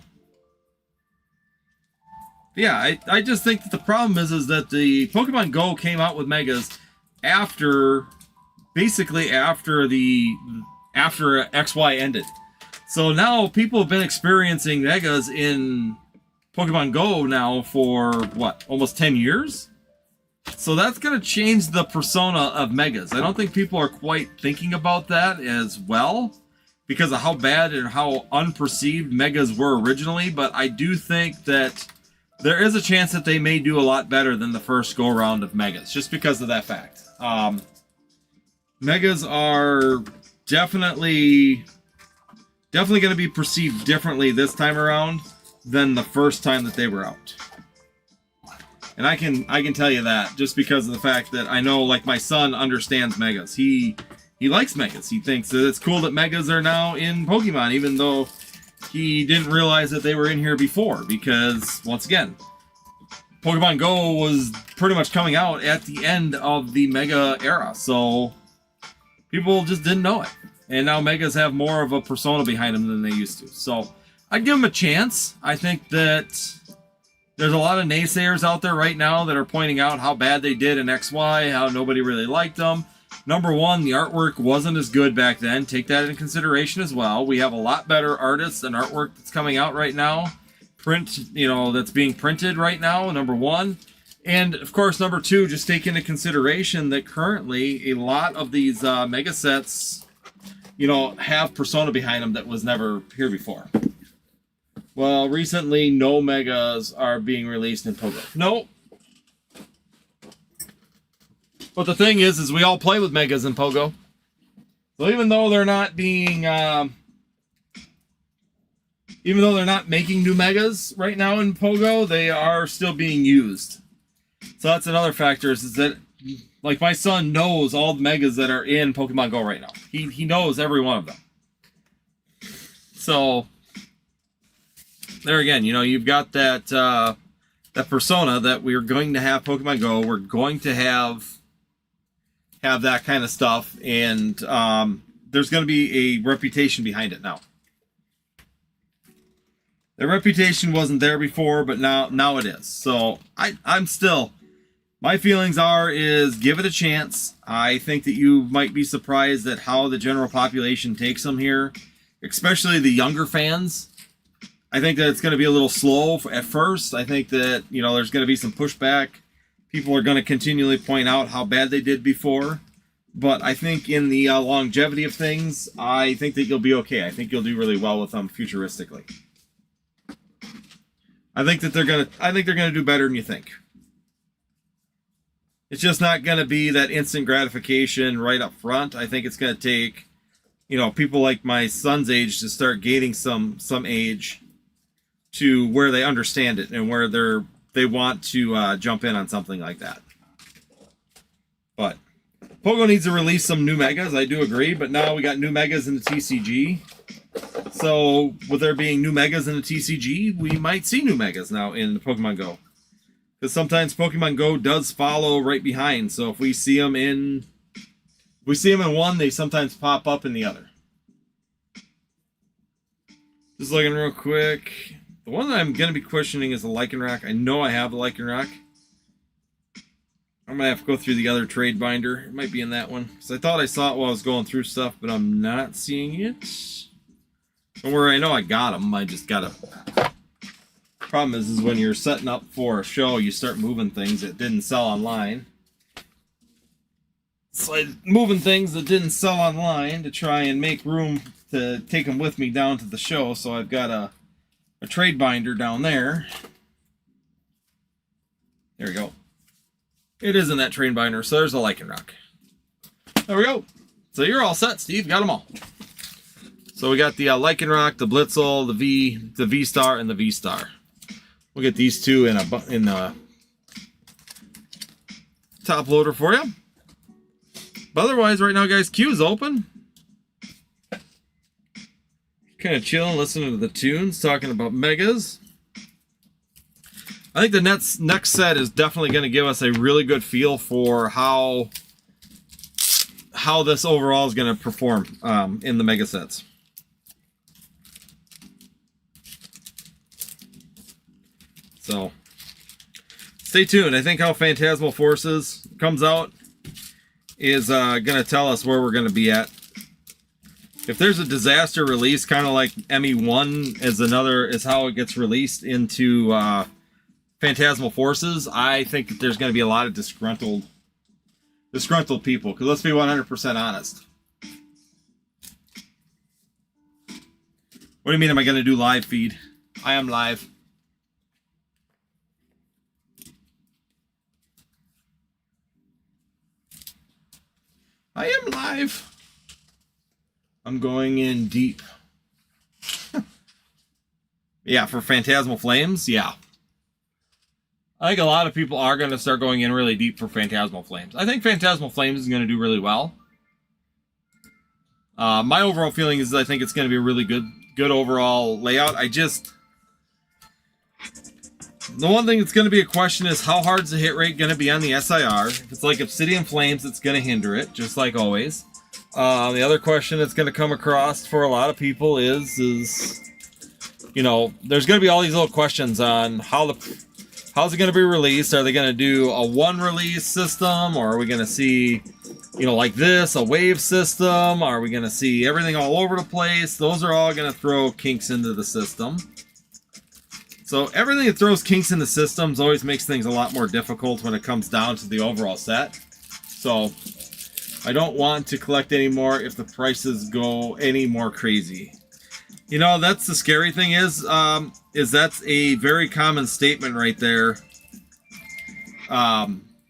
Speaker 1: Yeah, I just think that the problem is that the Pokemon Go came out with Megas basically after XY ended. So now people have been experiencing Megas in Pokemon Go now for, what, almost 10 years? So that's going to change the persona of Megas. I don't think people are quite thinking about that as well because of how bad and how unperceived Megas were originally, but I do think that there is a chance that they may do a lot better than the first go-around of Megas, just because of that fact. Megas are definitely going to be perceived differently this time around than the first time that they were out. And I can tell you that just because of the fact that I know, like, my son understands Megas. He likes Megas. He thinks that it's cool that Megas are now in Pokemon, even though he didn't realize that they were in here before, because, once again, Pokemon Go was pretty much coming out at the end of the Mega era, so people just didn't know it. And now Megas have more of a persona behind them than they used to. So I'd give them a chance. I think that there's a lot of naysayers out there right now that are pointing out how bad they did in XY, how nobody really liked them. Number one, the artwork wasn't as good back then. Take that into consideration as well. We have a lot better artists and artwork that's coming out right now. That's being printed right now, number one. And, of course, number two, just take into consideration that currently a lot of these mega sets, have persona behind them that was never here before. Well, recently, no megas are being released in Pogo. No. But the thing is we all play with megas in Pogo. So even though they're not being... even though they're not making new megas right now in Pogo, they are still being used. So that's another factor, is that, like, my son knows all the megas that are in Pokemon Go right now. He knows every one of them. So, there again, you've got that persona that we're going to have Pokemon Go. We're going to have that kind of stuff, and there's going to be a reputation behind it now. The reputation wasn't there before, but now it is. So I'm still, my feelings is give it a chance. I think that you might be surprised at how the general population takes them here, especially the younger fans. I think that it's going to be a little slow at first. I think that, there's going to be some pushback. People are going to continually point out how bad they did before. But I think in the longevity of things, I think that you'll be okay. I think you'll do really well with them futuristically. I think they're gonna do better than you think. It's just not gonna be that instant gratification right up front. I think it's gonna take, people like my son's age to start gaining some age to where they understand it and where they want to jump in on something like that. But Pogo needs to release some new megas. I do agree, but now we got new megas in the TCG. So, with there being new megas in the TCG, we might see new megas now in the Pokemon Go. Because sometimes Pokemon Go does follow right behind. So if we see them in one, they sometimes pop up in the other. Just looking real quick. The one that I'm going to be questioning is the Lycanroc. I know I have the Lycanroc. I'm going to have to go through the other trade binder. It might be in that one. Because I thought I saw it while I was going through stuff, but I'm not seeing it. Don't worry, I know I got them. I just got to... Problem is when you're setting up for a show, you start moving things that didn't sell online. So I'm moving things that didn't sell online to try and make room to take them with me down to the show. So I've got a trade binder down there. There we go. It is in that trade binder, so there's a Lycanroc. There we go. So you're all set, Steve. Got them all. So we got the Lycanroc, the Blitzel, the V-Star, and the V-Star. We'll get these two in the top loader for you. But otherwise, right now, guys, queue is open. Kind of chilling, listening to the tunes, talking about megas. I think the next set is definitely going to give us a really good feel for how this overall is going to perform in the mega sets. So, stay tuned. I think how Phantasmal Forces comes out is going to tell us where we're going to be at. If there's a disaster release, kind of like ME1 is how it gets released into Phantasmal Forces, I think that there's going to be a lot of disgruntled people. Because let's be 100% honest. What do you mean, am I going to do live feed? I am live. I am live. I'm going in deep. Yeah, for Phantasmal Flames, yeah. I think a lot of people are going to start going in really deep for Phantasmal Flames. I think Phantasmal Flames is going to do really well. My overall feeling is I think it's going to be a really good overall layout. The one thing that's going to be a question is how hard is the hit rate going to be on the SIR? If it's like Obsidian Flames, it's going to hinder it, just like always. The other question that's going to come across for a lot of people is there's going to be all these little questions on how's it going to be released? Are they going to do a one release system, or are we going to see you know, like this, a wave system? Are we going to see everything all over the place? Those are all going to throw kinks into the system. So everything that throws kinks in the systems always makes things a lot more difficult when it comes down to the overall set. So I don't want to collect anymore if the prices go any more crazy. You know, that's the scary thing is that's a very common statement right there,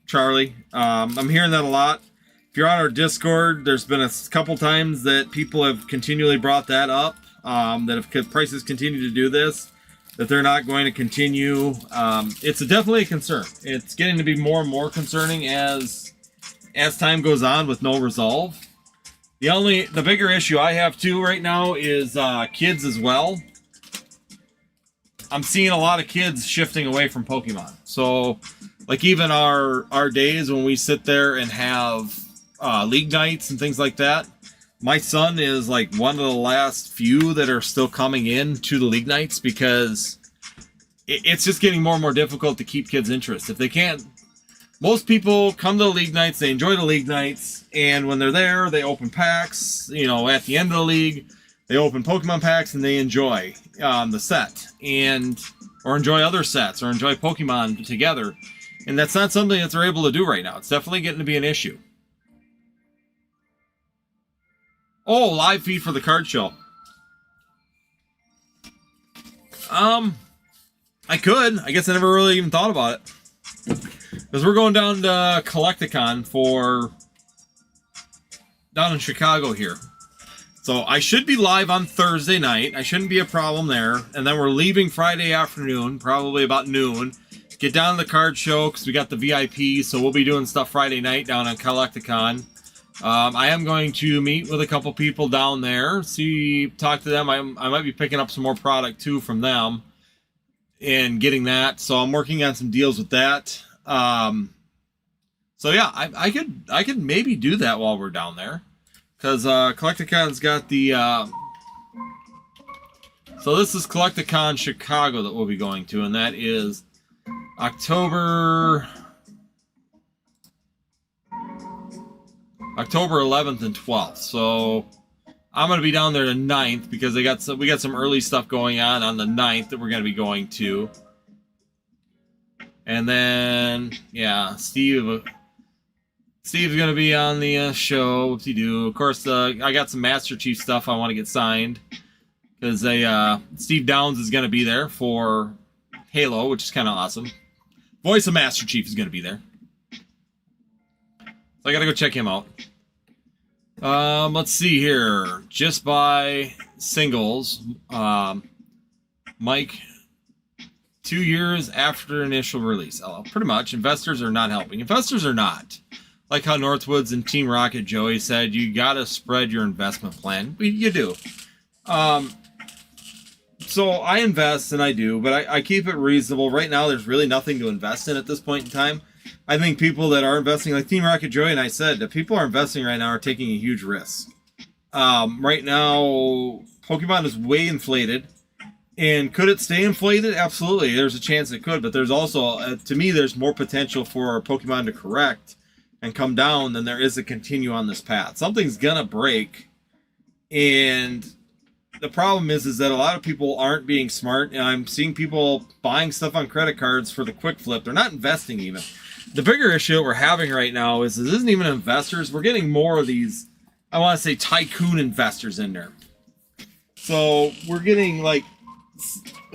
Speaker 1: Charlie. I'm hearing that a lot. If you're on our Discord, there's been a couple times that people have continually brought that up, that if prices continue to do this, that they're not going to continue. It's definitely a concern. It's getting to be more and more concerning as time goes on with no resolve. The bigger issue I have too right now is kids as well. I'm seeing a lot of kids shifting away from Pokemon. So, like even our days when we sit there and have league nights and things like that, my son is like one of the last few that are still coming in to the league nights because it's just getting more and more difficult to keep kids' interest. If they can't, most people come to the league nights, they enjoy the league nights, and when they're there, they open packs. You know, at the end of the league, they open Pokemon packs and they enjoy the set, or enjoy other sets, or enjoy Pokemon together. And that's not something that they're able to do right now. It's definitely getting to be an issue. Oh, live feed for the card show. I could. I guess I never really even thought about it. Because we're going down to Collecticon down in Chicago here. So I should be live on Thursday night. I shouldn't be a problem there. And then we're leaving Friday afternoon, probably about noon. Get down to the card show because we got the VIP. So we'll be doing stuff Friday night down on Collecticon. I am going to meet with a couple people down there. Talk to them. I might be picking up some more product too from them. And getting that. So I'm working on some deals with that. So yeah, I could maybe do that while we're down there, because Collecticon's got the so this is Collecticon Chicago that we'll be going to, and that is October 11th and 12th. So I'm going to be down there the 9th because we got some early stuff going on the 9th that we're going to be going to. And then, yeah, Steve's going to be on the show. Whoopsie-doo. Of course, I got some Master Chief stuff I want to get signed. Because Steve Downs is going to be there for Halo, which is kind of awesome. Voice of Master Chief is going to be there. So I got to go check him out. Let's see here. Just by singles, Mike... 2 years after initial release. Oh, pretty much. Investors are not helping. Investors are not. Like how Northwoods and Team Rocket Joey said, you got to spread your investment plan. You do. So I invest, and I do, but I keep it reasonable. Right now, there's really nothing to invest in at this point in time. I think people that are investing, like Team Rocket Joey and I said, the people who are investing right now are taking a huge risk. Right now, Pokemon is way inflated. And could it stay inflated? Absolutely. There's a chance it could, but there's also, to me, there's more potential for Pokemon to correct and come down than there is to continue on this path. Something's gonna break, and the problem is that a lot of people aren't being smart, and I'm seeing people buying stuff on credit cards for the quick flip. They're not investing even. The bigger issue that we're having right now is this isn't even investors. We're getting more of these, I want to say, tycoon investors in there. So we're getting like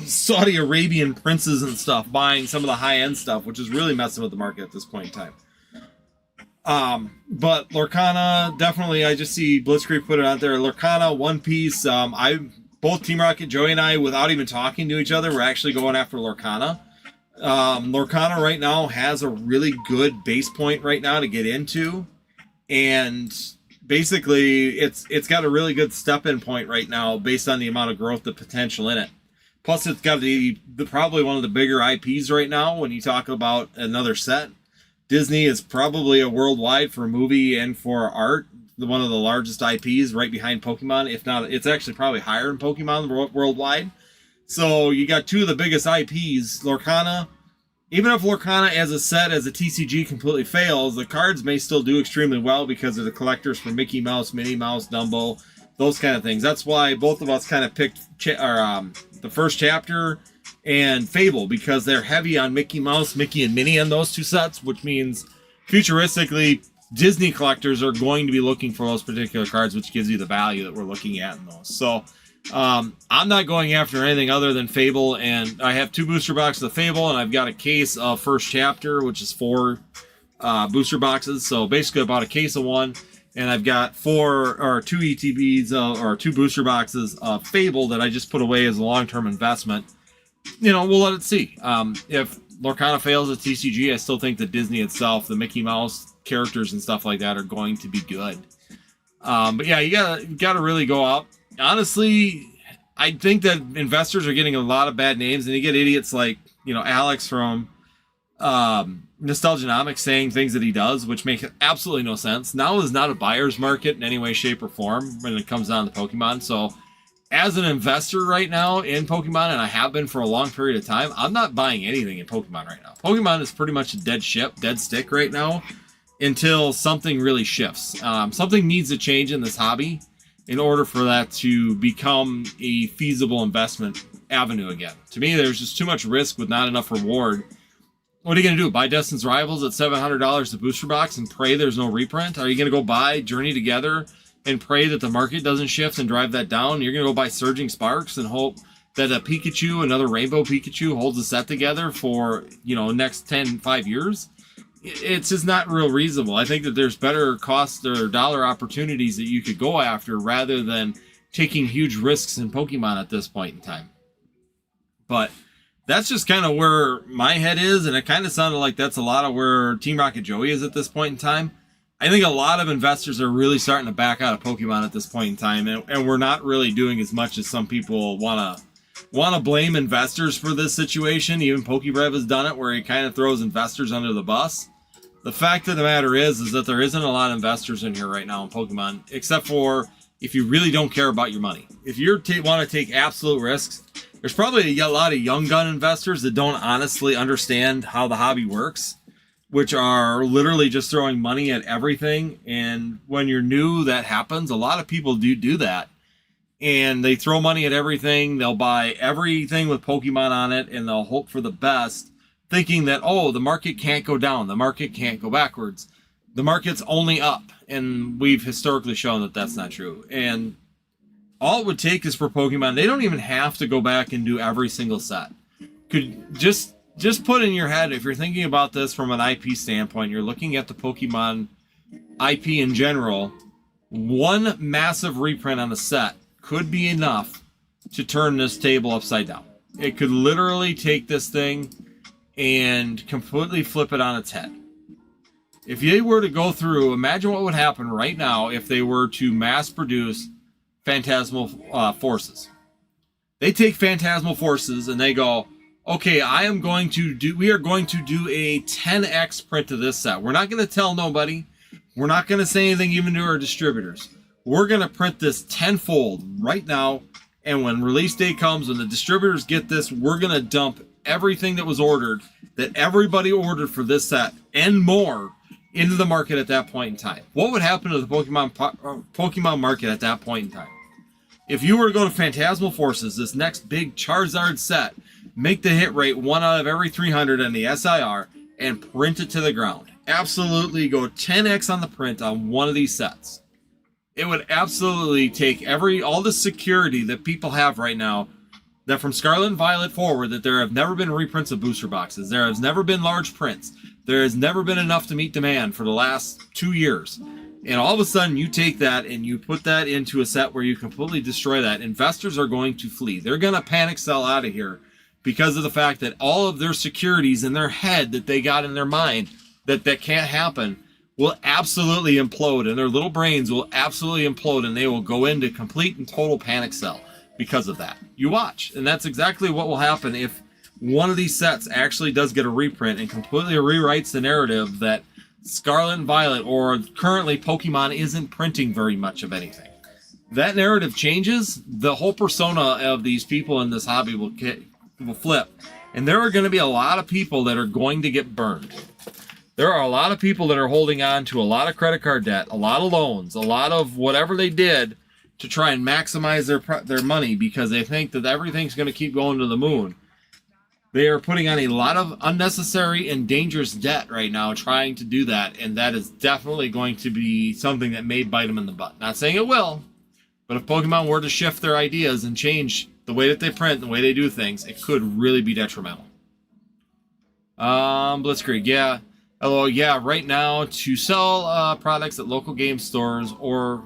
Speaker 1: Saudi Arabian princes and stuff buying some of the high-end stuff, which is really messing with the market at this point in time. But Lorcana, definitely, I just see Blitzkrieg put it out there. Lorcana, One Piece, both Team Rocket, Joey and I, without even talking to each other, we're actually going after Lorcana. Lorcana right now has a really good base point right now to get into, and basically it's got a really good step-in point right now based on the amount of growth, the potential in it. Plus, it's got the probably one of the bigger IPs right now when you talk about another set. Disney is probably a worldwide for movie and for art, one of the largest IPs right behind Pokemon. If not, it's actually probably higher than Pokemon worldwide. So you got two of the biggest IPs, Lorcana even if Lorcana as a set, as a TCG completely fails, the cards may still do extremely well because of the collectors for Mickey Mouse, Minnie Mouse, Dumbo, those kind of things. That's why both of us kind of picked the first chapter and Fable, because they're heavy on Mickey Mouse, Mickey and Minnie in those two sets, which means futuristically Disney collectors are going to be looking for those particular cards, which gives you the value that we're looking at in those. So I'm not going after anything other than Fable, and I have 2 booster boxes of Fable, and I've got a case of first chapter, which is 4 booster boxes. So basically about a case of 1, and I've got 2 ETBs or 2 booster boxes of Fable that I just put away as a long-term investment. You know, we'll let it see. If Lorcana fails at TCG, I still think that Disney itself, the Mickey Mouse characters and stuff like that, are going to be good. But yeah, you gotta really go out. Honestly, I think that investors are getting a lot of bad names, and you get idiots like, you know, Alex from Nostalgianomics saying things that he does, which make absolutely no sense. Now is not a buyer's market in any way, shape, or form when it comes down to Pokemon. So as an investor right now in Pokemon, and I have been for a long period of time, I'm not buying anything in Pokemon right now. Pokemon is pretty much a dead ship, dead stick right now until something really shifts. Something needs to change in this hobby in order for that to become a feasible investment avenue again. To me, there's just too much risk with not enough reward. What are you going to do? Buy Destin's Rivals at $700 a booster box and pray there's no reprint? Are you going to go buy Journey Together and pray that the market doesn't shift and drive that down? You're going to go buy Surging Sparks and hope that a Pikachu, another Rainbow Pikachu, holds a set together for, you know, next 5 years? It's just not real reasonable. I think that there's better cost or dollar opportunities that you could go after rather than taking huge risks in Pokemon at this point in time. But that's just kind of where my head is, and it kind of sounded like that's a lot of where Team Rocket Joey is at this point in time. I think a lot of investors are really starting to back out of Pokemon at this point in time, and we're not really doing as much as some people want to blame investors for this situation. Even PokeBrev has done it, where he kind of throws investors under the bus. The fact of the matter is that there isn't a lot of investors in here right now in Pokemon, except for if you really don't care about your money. If you want to take absolute risks, there's probably a lot of young gun investors that don't honestly understand how the hobby works, which are literally just throwing money at everything. And when you're new, that happens. A lot of people do that. And they throw money at everything. They'll buy everything with Pokemon on it, and they'll hope for the best, thinking that, oh, the market can't go down. The market can't go backwards. The market's only up. And we've historically shown that that's not true. And all it would take is for Pokemon, they don't even have to go back and do every single set. Could just put in your head, if you're thinking about this from an IP standpoint, you're looking at the Pokemon IP in general, one massive reprint on a set could be enough to turn this table upside down. It could literally take this thing and completely flip it on its head. If they were to go through, imagine what would happen right now if they were to mass produce Phantasmal Forces. They take Phantasmal Forces and they go, okay, we are going to do a 10x print of this set. We're not going to tell nobody. We're not going to say anything even to our distributors. We're going to print this tenfold right now. And when release day comes, when the distributors get this, we're going to dump everything that was ordered, that everybody ordered for this set and more, into the market at that point in time. What would happen to the Pokemon market at that point in time? If you were to go to Phantasmal Forces, this next big Charizard set, make the hit rate 1 out of every 300 in the SIR, and print it to the ground. Absolutely go 10x on the print on one of these sets. It would absolutely take all the security that people have right now, that from Scarlet and Violet forward, that there have never been reprints of booster boxes. There has never been large prints. There has never been enough to meet demand for the last 2 years. And all of a sudden, you take that and you put that into a set where you completely destroy that. Investors are going to flee. They're going to panic sell out of here because of the fact that all of their securities in their head that they got in their mind that can't happen will absolutely implode, and their little brains will absolutely implode, and they will go into complete and total panic sell because of that. You watch. And that's exactly what will happen if one of these sets actually does get a reprint and completely rewrites the narrative that Scarlet and Violet, or currently Pokemon, isn't printing very much of anything. That narrative changes, the whole persona of these people in this hobby will flip. And there are going to be a lot of people that are going to get burned. There are a lot of people that are holding on to a lot of credit card debt, a lot of loans, a lot of whatever they did to try and maximize their money because they think that everything's going to keep going to the moon. They are putting on a lot of unnecessary and dangerous debt right now trying to do that, and that is definitely going to be something that may bite them in the butt. Not saying it will, but if Pokemon were to shift their ideas and change the way that they print, the way they do things, it could really be detrimental. Blitzkrieg, yeah. Hello, yeah, right now to sell products at local game stores or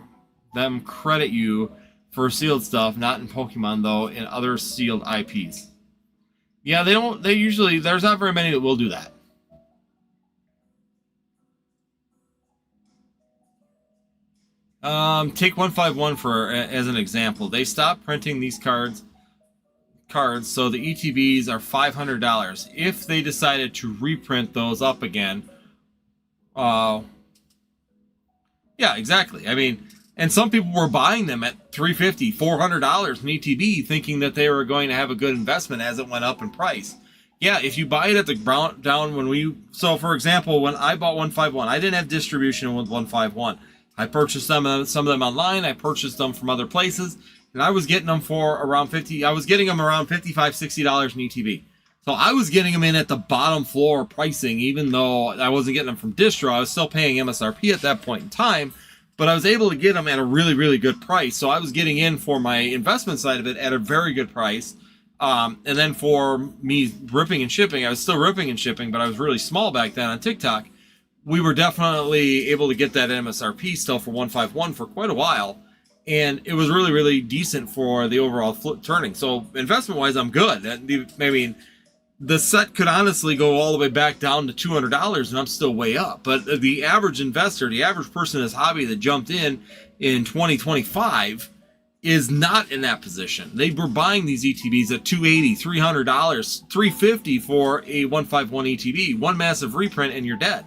Speaker 1: them credit you for sealed stuff, not in Pokemon though, in other sealed IPs. Yeah, they usually, there's not very many that will do that. Take 151 as an example. They stopped printing these cards, so the ETBs are $500. If they decided to reprint those up again, yeah, exactly. I mean, and some people were buying them at $350, $400 in ETB, thinking that they were going to have a good investment as it went up in price. Yeah, if you buy it at the down when we, so for example, when I bought 151, I didn't have distribution with 151. I purchased some of them online. I purchased them from other places, and I was getting them for around I was getting them around $55, $60 in ETB. So I was getting them in at the bottom floor pricing, even though I wasn't getting them from distro. I was still paying MSRP at that point in time, but I was able to get them at a really, really good price. So I was getting in for my investment side of it at a very good price. And then for me ripping and shipping, I was still ripping and shipping, but I was really small back then on TikTok. We were definitely able to get that MSRP still for 151 for quite a while. And it was really, really decent for the overall turning. So investment-wise, I'm good. I mean, the set could honestly go all the way back down to $200 and I'm still way up. But the average investor, the average person in this hobby that jumped in 2025 is not in that position. They were buying these ETBs at $280, $300, $350 for a 151 ETB. One massive reprint and you're dead.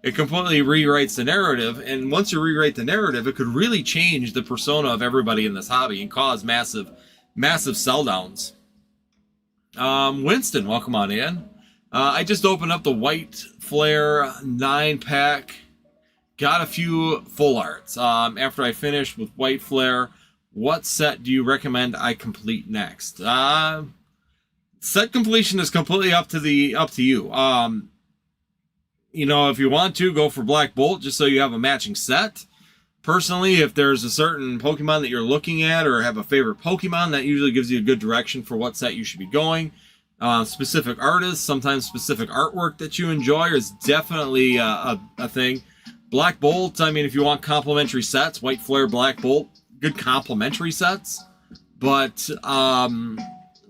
Speaker 1: It completely rewrites the narrative, and once you rewrite the narrative, it could really change the persona of everybody in this hobby and cause massive, massive sell downs. Winston, welcome on in. I just opened up the White Flare 9-pack. Got a few full arts. After I finished with White Flare, what set do you recommend I complete next? Set completion is completely up to you. You know, if you want to, go for Black Bolt just so you have a matching set. Personally, if there's a certain Pokemon that you're looking at or have a favorite Pokemon, that usually gives you a good direction for what set you should be going. Specific artists, sometimes specific artwork that you enjoy is definitely a thing. Black Bolt, I mean, if you want complementary sets, White Flare, Black Bolt, good complementary sets. But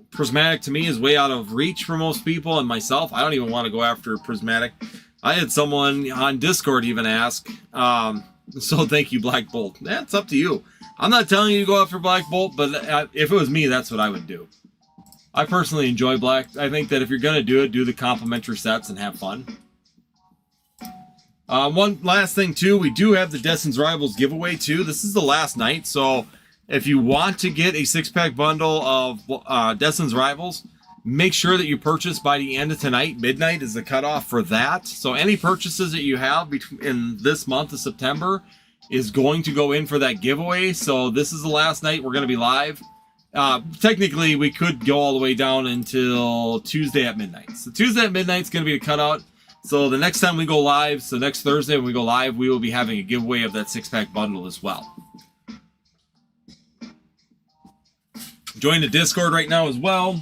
Speaker 1: Prismatic to me is way out of reach for most people and myself. I don't even want to go after Prismatic. I had someone on Discord even ask, so thank you, Black Bolt. That's up to you. I'm not telling you to go after Black Bolt, but if it was me, that's what I would do. I personally enjoy Black. I think that if you're going to do it, do the complimentary sets and have fun. One last thing, too. We do have the Destin's Rivals giveaway, too. This is the last night, so if you want to get a 6-pack bundle of Destin's Rivals, make sure that you purchase by the end of tonight. Midnight is the cutoff for that. So any purchases that you have in this month of September is going to go in for that giveaway. So this is the last night we're going to be live. Technically, we could go all the way down until Tuesday at midnight. So Tuesday at midnight is going to be a cutout. So the next time we go live, so next Thursday when we go live, we will be having a giveaway of that 6-pack bundle as well. Join the Discord right now as well.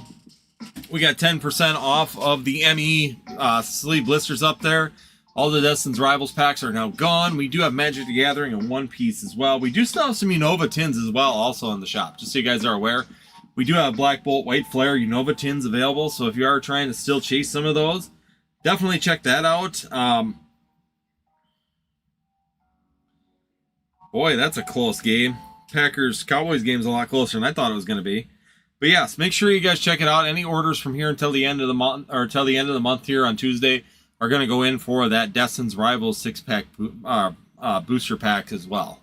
Speaker 1: We got 10% off of the ME sleeve blisters up there. All the Destin's Rivals packs are now gone. We do have Magic the Gathering and One Piece as well. We do still have some Unova tins as well also in the shop, just so you guys are aware. We do have Black Bolt, White Flare, Unova tins available, so if you are trying to still chase some of those, definitely check that out. Boy, that's a close game. Packers-Cowboys game is a lot closer than I thought it was going to be. But yes, make sure you guys check it out. Any orders from here until the end of the month, or until the end of the month here on Tuesday, are going to go in for that Destin's Rivals 6-pack booster pack as well.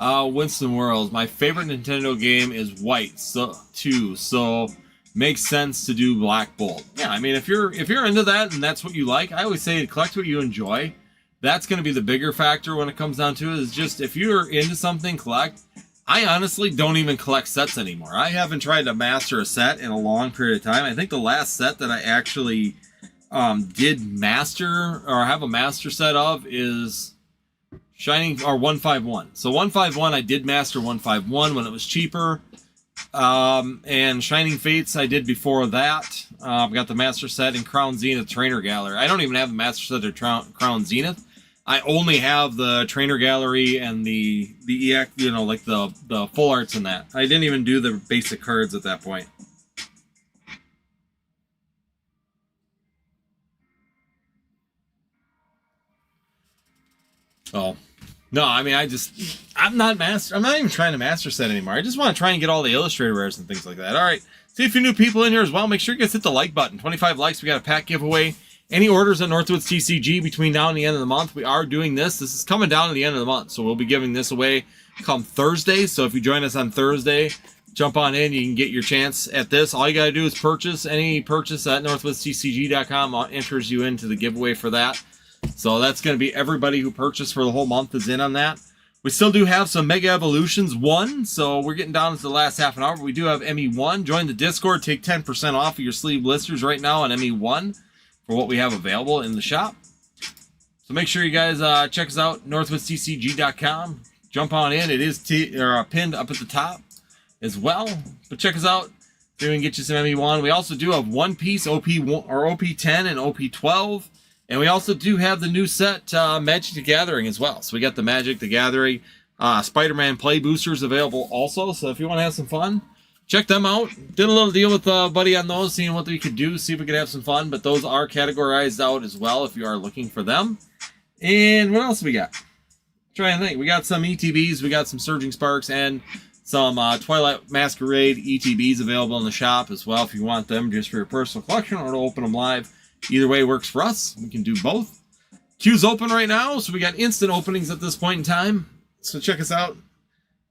Speaker 1: Winston Worlds, my favorite Nintendo game is White 2. So makes sense to do Black Bolt. Yeah, I mean, if you're into that and that's what you like, I always say collect what you enjoy. That's going to be the bigger factor when it comes down to it, is just if you're into something, collect. I honestly don't even collect sets anymore. I haven't tried to master a set in a long period of time. I think the last set that I actually did master or have a master set of is Shining or 151. So 151, I did master 151 when it was cheaper. And Shining Fates I did before that. I've got the master set in Crown Zenith Trainer Gallery. I don't even have the master set of Crown Zenith. I only have the Trainer Gallery and the EX, you know, like the full arts in that. I didn't even do the basic cards at that point. Oh. No, I mean, I'm not even trying to master set anymore. I just want to try and get all the illustrator rares and things like that. All right. See if you're new people in here as well. Make sure you guys hit the like button. 25 likes. We got a pack giveaway. Any orders at Northwoods TCG between now and the end of the month, we are doing this. This is coming down to the end of the month, so we'll be giving this away come Thursday. So if you join us on Thursday, jump on in. You can get your chance at this. All you got to do is purchase. Any purchase at northwoodstcg.com enters you into the giveaway for that. So that's going to be everybody who purchased for the whole month is in on that. We still do have some Mega Evolutions 1, so we're getting down to the last half an hour. But we do have ME1. Join the Discord. Take 10% off of your sleeve blisters right now on ME1 for what we have available in the shop. So make sure you guys check us out, northwoodstcg.com. Jump on in. It is pinned up at the top as well. But check us out. See if we can get you some ME1. We also do have One Piece OP1 or OP10 and OP12. And we also do have the new set, Magic the Gathering as well. So we got the Magic the Gathering Spider-Man Play Boosters available also. So if you want to have some fun, check them out. Did a little deal with Buddy on those, seeing what we could do, see if we could have some fun. But those are categorized out as well if you are looking for them. And what else we got? Trying to think. We got some ETBs, we got some Surging Sparks, and some Twilight Masquerade ETBs available in the shop as well if you want them just for your personal collection or to open them live. Either way works for us. We can do both. Queue's open right now, so we got instant openings at this point in time. So check us out.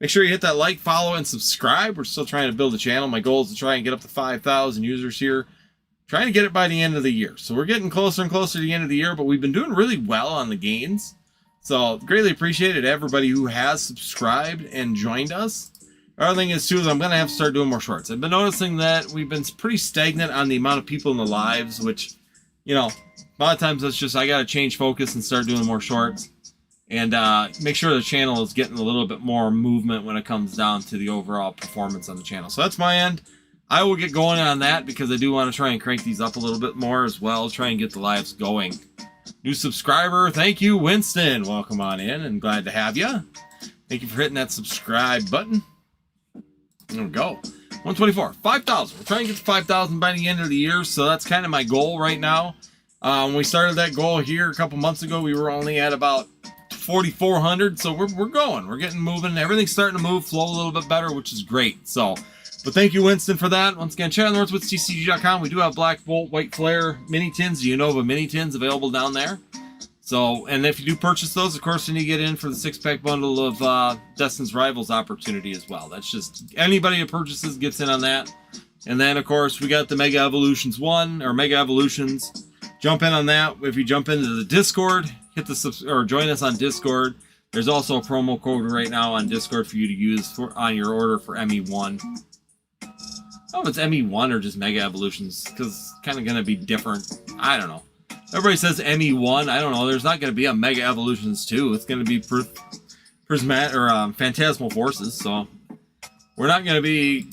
Speaker 1: Make sure you hit that like, follow, and subscribe. We're still trying to build the channel. My goal is to try and get up to 5,000 users here. Trying to get it by the end of the year. So we're getting closer and closer to the end of the year, but we've been doing really well on the gains. So greatly appreciated everybody who has subscribed and joined us. The other thing is, too, is I'm going to have to start doing more shorts. I've been noticing that we've been pretty stagnant on the amount of people in the lives, which, you know, a lot of times it's just I got to change focus and start doing more shorts and make sure the channel is getting a little bit more movement when it comes down to the overall performance on the channel. So that's my end. I will get going on that because I do want to try and crank these up a little bit more as well, try and get the lives going. New subscriber, thank you, Winston. Welcome on in and glad to have you. Thank you for hitting that subscribe button. There we go. 124, 5,000. We're trying to get to 5,000 by the end of the year, so that's kind of my goal right now. When we started that goal here a couple months ago, we were only at about 4,400, so we're going. We're getting moving. Everything's starting to move, flow a little bit better, which is great. So, but thank you, Winston, for that. Once again, check out NorthwoodsTCG.com. We do have Black Bolt, White Flare, mini tins, Unova mini tins available down there. So, and if you do purchase those, of course, then you get in for the 6-pack bundle of Destin's Rivals opportunity as well. That's just anybody who purchases gets in on that. And then, of course, we got the Mega Evolutions 1 or Mega Evolutions. Jump in on that. If you jump into the Discord, hit the or join us on Discord. There's also a promo code right now on Discord for you to use on your order for ME1. I don't know if it's ME1 or just Mega Evolutions because it's kind of going to be different. I don't know. Everybody says ME1. I don't know. There's not going to be a Mega Evolutions 2. It's going to be Phantasmal Forces. So we're not going to be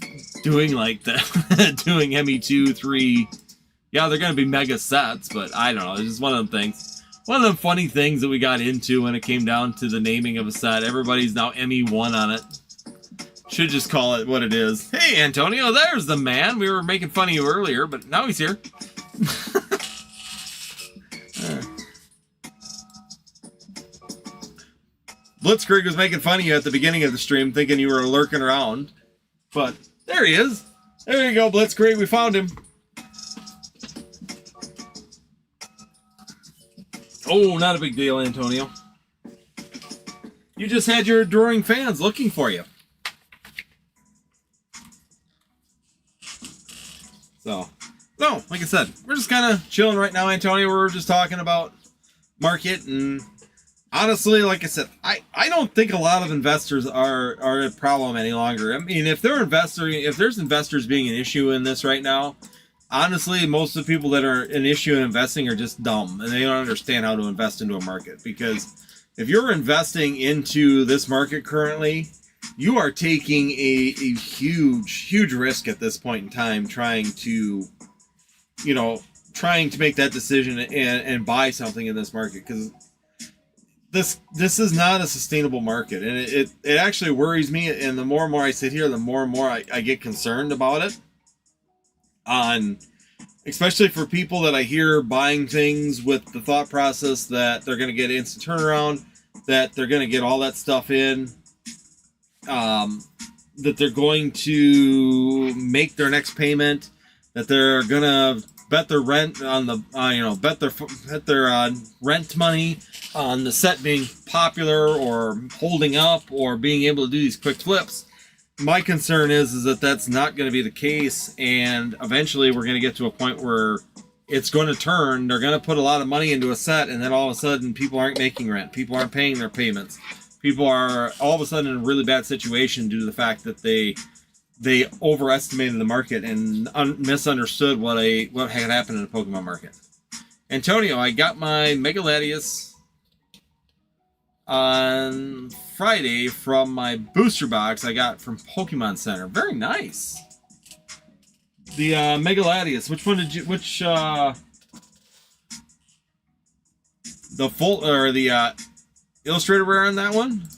Speaker 1: doing like that. Doing ME2, 3. Yeah, they're going to be mega sets, but I don't know. It's just one of them things. One of them funny things that we got into when it came down to the naming of a set. Everybody's now ME1 on it. Should just call it what it is. Hey, Antonio, there's the man. We were making fun of you earlier, but now he's here. Blitzkrieg was making fun of you at the beginning of the stream, thinking you were lurking around. But there he is. There you go, Blitzkrieg. We found him. Oh, not a big deal, Antonio. You just had your adoring fans looking for you. So, no, like I said, we're just kind of chilling right now, Antonio. We're just talking about market, and honestly, like I said, I don't think a lot of investors are a problem any longer. I mean, if there's investors being an issue in this right now, honestly, most of the people that are an issue in investing are just dumb, and they don't understand how to invest into a market. Because if you're investing into this market currently, you are taking a huge risk at this point in time, trying to make that decision and buy something in this market, because this is not a sustainable market, and it actually worries me. And the more and more I sit here, the more and more I get concerned about it. Especially for people that I hear buying things with the thought process that they're going to get instant turnaround, that they're going to get all that stuff in, that they're going to make their next payment, that they're going to bet their rent on the bet their rent money on the set being popular or holding up or being able to do these quick flips. My concern is that that's not going to be the case, and eventually we're going to get to a point where it's going to turn. They're going to put a lot of money into a set, and then all of a sudden people aren't making rent, people aren't paying their payments, people are all of a sudden in a really bad situation due to the fact that they overestimated the market and misunderstood what had happened in the Pokemon market. Antonio, I got my Mega Latias on Friday from my booster box I got from Pokemon Center. Very nice. The Mega Latias. Which one did you? The full or the Illustrator rare on that one?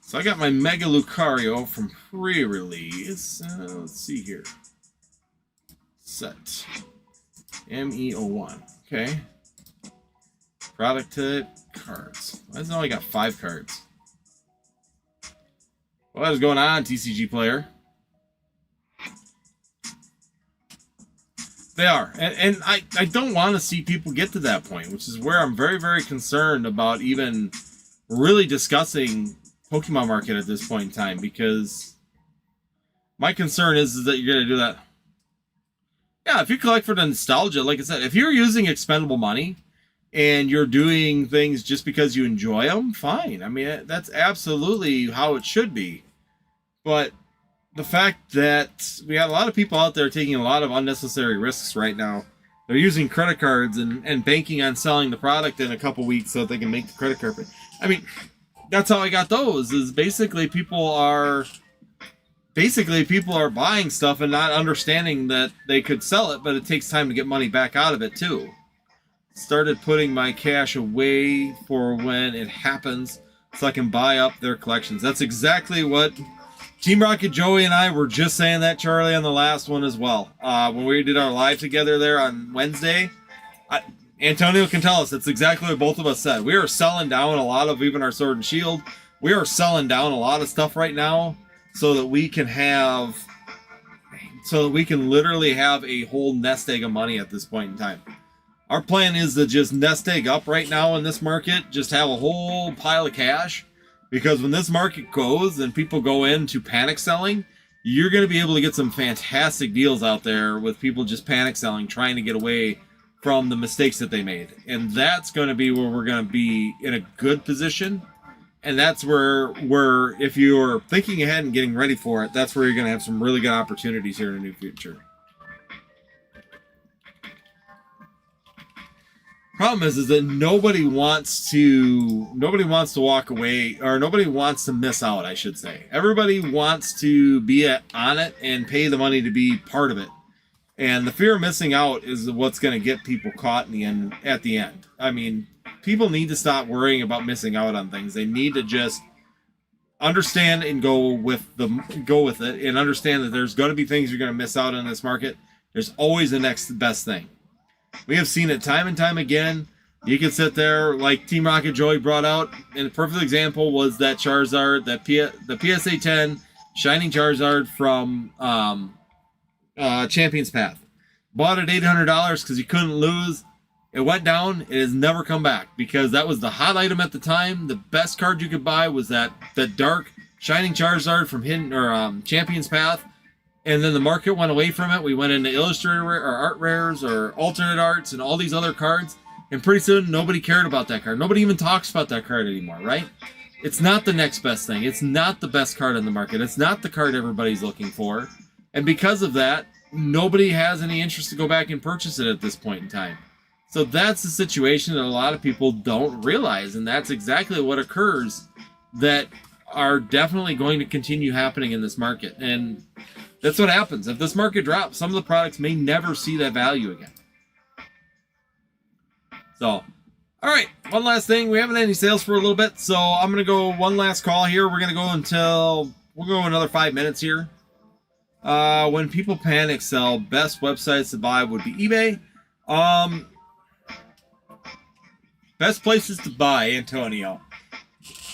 Speaker 1: So I got my Mega Lucario from pre-release. Let's see here. Set. MEO1. Okay. Product type. Cards. Why does it only got 5 cards? What is going on, TCG player? They are. And I don't want to see people get to that point, which is where I'm very, very concerned about even really discussing Pokemon market at this point in time, because my concern is that you're going to do that. Yeah, if you collect for the nostalgia, like I said, if you're using expendable money and you're doing things just because you enjoy them, fine. I mean, that's absolutely how it should be. But the fact that we have a lot of people out there taking a lot of unnecessary risks right now. They're using credit cards and banking on selling the product in a couple weeks so that they can make the credit card pay. I mean, that's how I got those. Is basically people are buying stuff and not understanding that they could sell it, but it takes time to get money back out of it too. Started putting my cash away for when it happens so I can buy up their collections. That's exactly what Team Rocket Joey and I were just saying that, Charlie, on the last one as well. When we did our live together there on Wednesday, Antonio can tell us that's exactly what both of us said. We are selling down a lot of even our Sword and Shield. We are selling down a lot of stuff right now so that we can literally have a whole nest egg of money at this point in time. Our plan is to just nest egg up right now in this market, just have a whole pile of cash, because when this market goes and people go into panic selling, you're going to be able to get some fantastic deals out there with people just panic selling, trying to get away from the mistakes that they made. And that's going to be where we're going to be in a good position. And that's where if you're thinking ahead and getting ready for it, that's where you're going to have some really good opportunities here in the near future. Problem is that nobody wants to walk away, or nobody wants to miss out, I should say. Everybody wants to be on it and pay the money to be part of it. And the fear of missing out is what's going to get people caught at the end. I mean, people need to stop worrying about missing out on things. They need to just understand and go with it, and understand that there's going to be things you're going to miss out on in this market. There's always the next best thing. We have seen it time and time again. You can sit there, like Team Rocket Joey brought out, and a perfect example was that Charizard, the PSA 10 Shining Charizard from Champion's Path. Bought it $800 because you couldn't lose. It went down. It has never come back because that was the hot item at the time. The best card you could buy was that dark Shining Charizard from Hidden or Champion's Path. And then the market went away from it. We went into Illustrator or Art Rares or Alternate Arts and all these other cards. And pretty soon, nobody cared about that card. Nobody even talks about that card anymore, right? It's not the next best thing. It's not the best card on the market. It's not the card everybody's looking for. And because of that, nobody has any interest to go back and purchase it at this point in time. So that's the situation that a lot of people don't realize. And that's exactly what occurs that are definitely going to continue happening in this market. And that's what happens. If this market drops, some of the products may never see that value again. So, all right, one last thing. We haven't had any sales for a little bit, so I'm going to go one last call here. We're going to go until, we'll go another 5 minutes here. When people panic sell, best websites to buy would be eBay. Best places to buy, Antonio.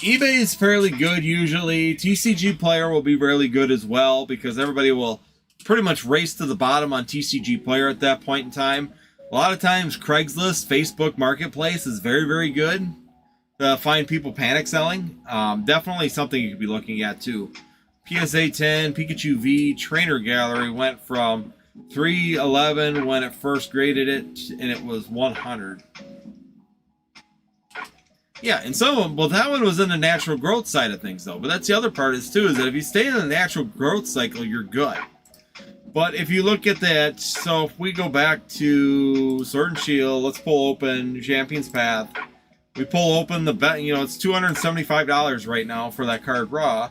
Speaker 1: eBay is fairly good usually. TCG Player will be really good as well because everybody will pretty much race to the bottom on TCG Player at that point in time. A lot of times Craigslist, Facebook Marketplace is very, very good to find people panic selling. Definitely something you could be looking at too. PSA 10, Pikachu V, Trainer Gallery went from 311 when it first graded it, and it was 100. Yeah, and some of them, well, that one was in the natural growth side of things, though. But that's the other part is, too, is that if you stay in the natural growth cycle, you're good. But if you look at that, so if we go back to Sword and Shield, let's pull open Champion's Path. We pull open the, it's $275 right now for that card raw.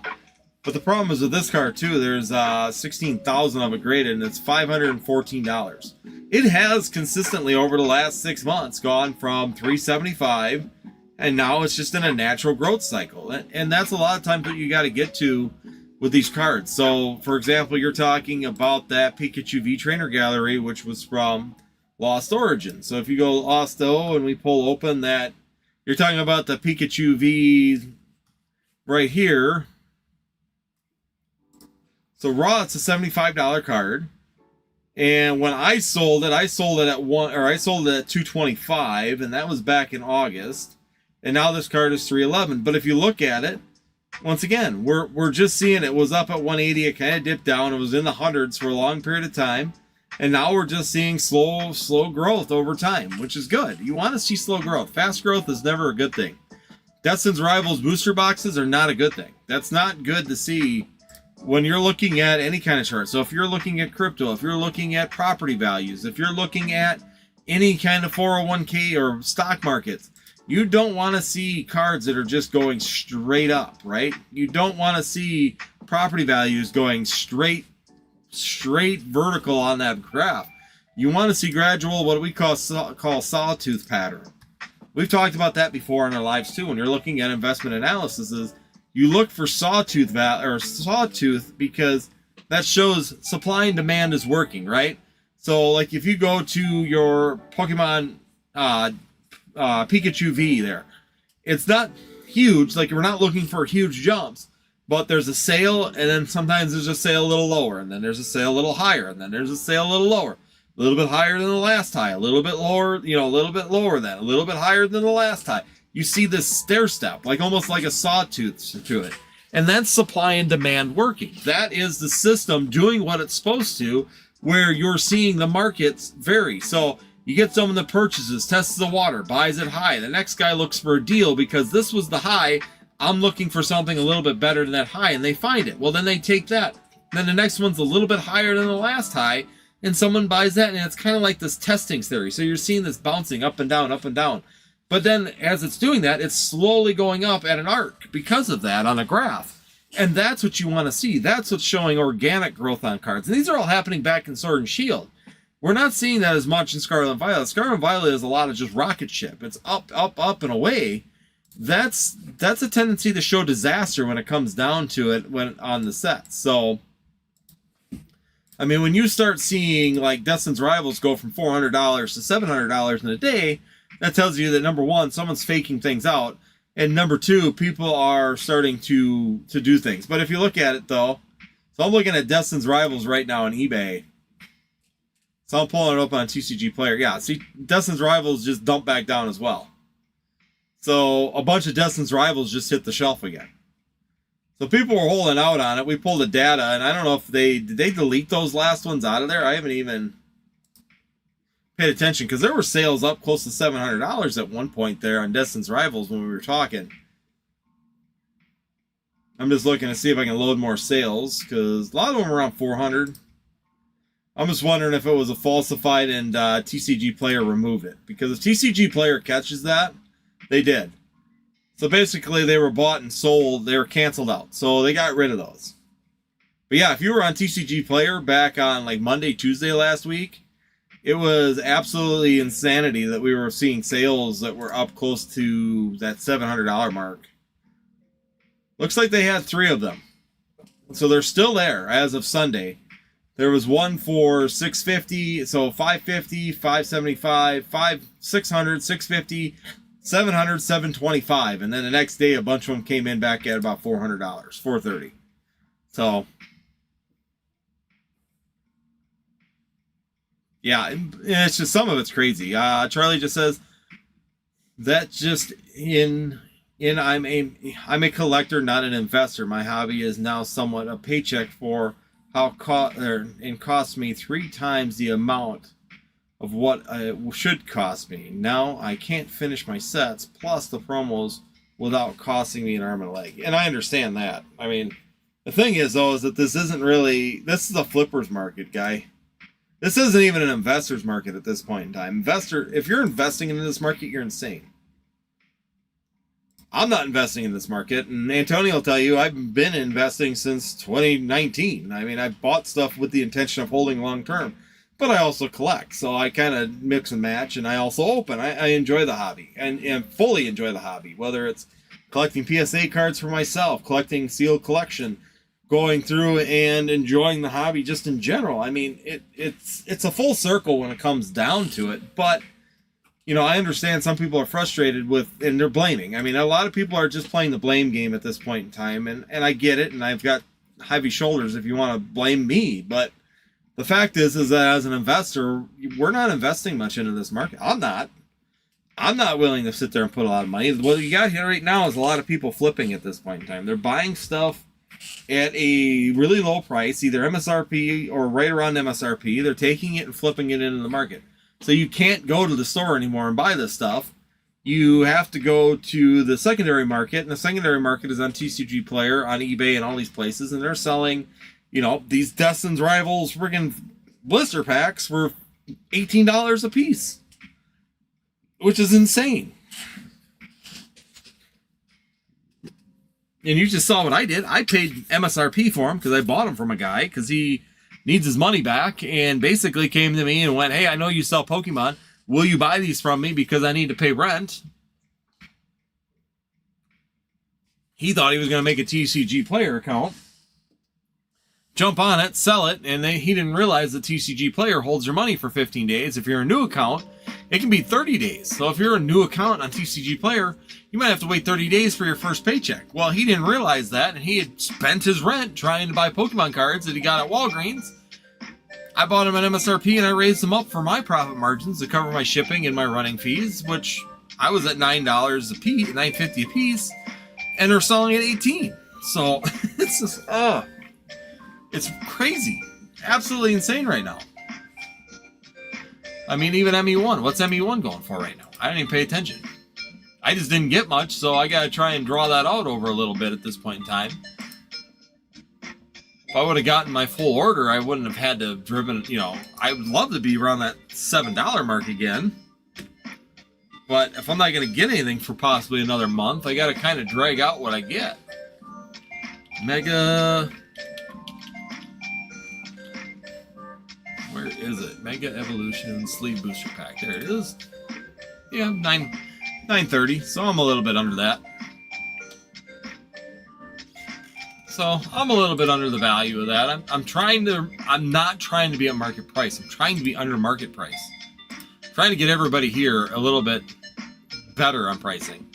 Speaker 1: But the problem is with this card, too, there's 16,000 of it graded, and it's $514. It has consistently, over the last 6 months, gone from $375, and now it's just in a natural growth cycle. And that's a lot of times what you got to get to with these cards. So, for example, you're talking about that Pikachu V Trainer Gallery, which was from Lost Origin. So if you go Lost O and we pull open that, you're talking about the Pikachu V right here. So raw, it's a $75 card. And when I sold it at $225, and that was back in August. And now this card is $311. But if you look at it, once again, we're just seeing it was up at 180. It kind of dipped down. It was in the hundreds for a long period of time. And now we're just seeing slow growth over time, which is good. You want to see slow growth. Fast growth is never a good thing. Destin's Rivals booster boxes are not a good thing. That's not good to see when you're looking at any kind of chart. So if you're looking at crypto, if you're looking at property values, if you're looking at any kind of 401k or stock markets, you don't want to see cards that are just going straight up, right? You don't want to see property values going straight vertical on that graph. You want to see gradual, what we call sawtooth pattern. We've talked about that before in our lives too. When you're looking at investment analysis, you look for sawtooth because that shows supply and demand is working, right? So like if you go to your Pokemon Pikachu V there, it's not huge, like we're not looking for huge jumps, but there's a sale, and then sometimes there's a sale a little lower, and then there's a sale a little higher, and then there's a sale a little lower, a little bit higher than the last high, a little bit lower, a little bit lower than, a little bit higher than the last high. You see this stair step, like almost like a sawtooth to it. And that's supply and demand working. That is the system doing what it's supposed to, where you're seeing the markets vary. So you get someone that purchases, tests the water, buys it high. The next guy looks for a deal because this was the high. I'm looking for something a little bit better than that high, and they find it. Well, then they take that. Then the next one's a little bit higher than the last high, and someone buys that, and it's kind of like this testing theory. So you're seeing this bouncing up and down, up and down. But then as it's doing that, it's slowly going up at an arc because of that on a graph. And that's what you want to see. That's what's showing organic growth on cards. And these are all happening back in Sword and Shield. We're not seeing that as much in Scarlet and Violet. Scarlet and Violet is a lot of just rocket ship. It's up, up, up, and away. That's a tendency to show disaster when it comes down to it when on the set. So, I mean, when you start seeing like Destin's Rivals go from $400 to $700 in a day, that tells you that, number one, someone's faking things out, and number two, people are starting to do things. But if you look at it, though, so I'm looking at Destin's Rivals right now on eBay. So I'm pulling it up on TCG Player. Yeah, see, Destin's Rivals just dumped back down as well. So a bunch of Destin's Rivals just hit the shelf again. So people were holding out on it. We pulled the data, and I don't know if did they delete those last ones out of there? I haven't even paid attention because there were sales up close to $700 at one point there on Destin's Rivals when we were talking. I'm just looking to see if I can load more sales because a lot of them were around 400. I'm just wondering if it was a falsified and TCG Player remove it, because if TCG Player catches that, they did. So basically, they were bought and sold. They were canceled out. So they got rid of those. But yeah, if you were on TCG Player back on like Monday, Tuesday last week, it was absolutely insanity that we were seeing sales that were up close to that $700 mark. Looks like they had 3 of them. So they're still there as of Sunday. There was one for $650, so $550, $575, $600, $650, $700, $725, and then the next day a bunch of them came in back at about $400, $430. So yeah, it's just, some of it's crazy. Charlie just says that just I'm a collector, not an investor. My hobby is now somewhat a paycheck for how and cost me 3 times the amount of what it should cost me. Now I can't finish my sets plus the promos without costing me an arm and a leg. And I understand that. I mean, the thing is though, is that this is a flipper's market, guy. This isn't even an investor's market at this point in time. If you're investing in this market, you're insane. I'm not investing in this market, and Antonio will tell you I've been investing since 2019. I mean, I bought stuff with the intention of holding long term, but I also collect, so I kind of mix and match, and I also open. I enjoy the hobby, and fully enjoy the hobby, whether it's collecting PSA cards for myself, collecting sealed collection, going through and enjoying the hobby just in general. I mean, it's a full circle when it comes down to it, but you know, I understand some people are frustrated with, and they're blaming. I mean, a lot of people are just playing the blame game at this point in time, and I get it, and I've got heavy shoulders if you want to blame me, but the fact is that as an investor, we're not investing much into this market. I'm not willing to sit there and put a lot of money. What you got here right now is a lot of people flipping at this point in time. They're buying stuff at a really low price, either MSRP or right around MSRP. They're taking it and flipping it into the market. So you can't go to the store anymore and buy this stuff. You have to go to the secondary market, and the secondary market is on TCG Player, on eBay, and all these places, and they're selling, you know, these Destin's Rivals friggin' blister packs for $18 a piece, which is insane. And you just saw what I did. I paid MSRP for them because I bought them from a guy because he needs his money back, and basically came to me and went, hey, I know you sell Pokemon. Will you buy these from me because I need to pay rent? He thought he was going to make a TCG Player account, jump on it, sell it, and he didn't realize the TCG Player holds your money for 15 days. If you're a new account, it can be 30 days. So if you're a new account on TCG Player, you might have to wait 30 days for your first paycheck. Well, he didn't realize that, and he had spent his rent trying to buy Pokemon cards that he got at Walgreens. I bought them at MSRP, and I raised them up for my profit margins to cover my shipping and my running fees, which I was at $9 a piece, $9.50 a piece, and they're selling at $18. So it's just, it's crazy. Absolutely insane right now. I mean, even ME1. What's ME1 going for right now? I didn't even pay attention. I just didn't get much, so I got to try and draw that out over a little bit at this point in time. If I would have gotten my full order, I wouldn't have had to have driven, you know, I would love to be around that $7 mark again. But if I'm not going to get anything for possibly another month, I got to kind of drag out what I get. Mega... Where is it? Mega Evolution Sleeve Booster Pack. There it is. Yeah, $9.30. So I'm a little bit under that. So I'm a little bit under the value of that. I'm not trying to be at market price. I'm trying to be under market price. I'm trying to get everybody here a little bit better on pricing,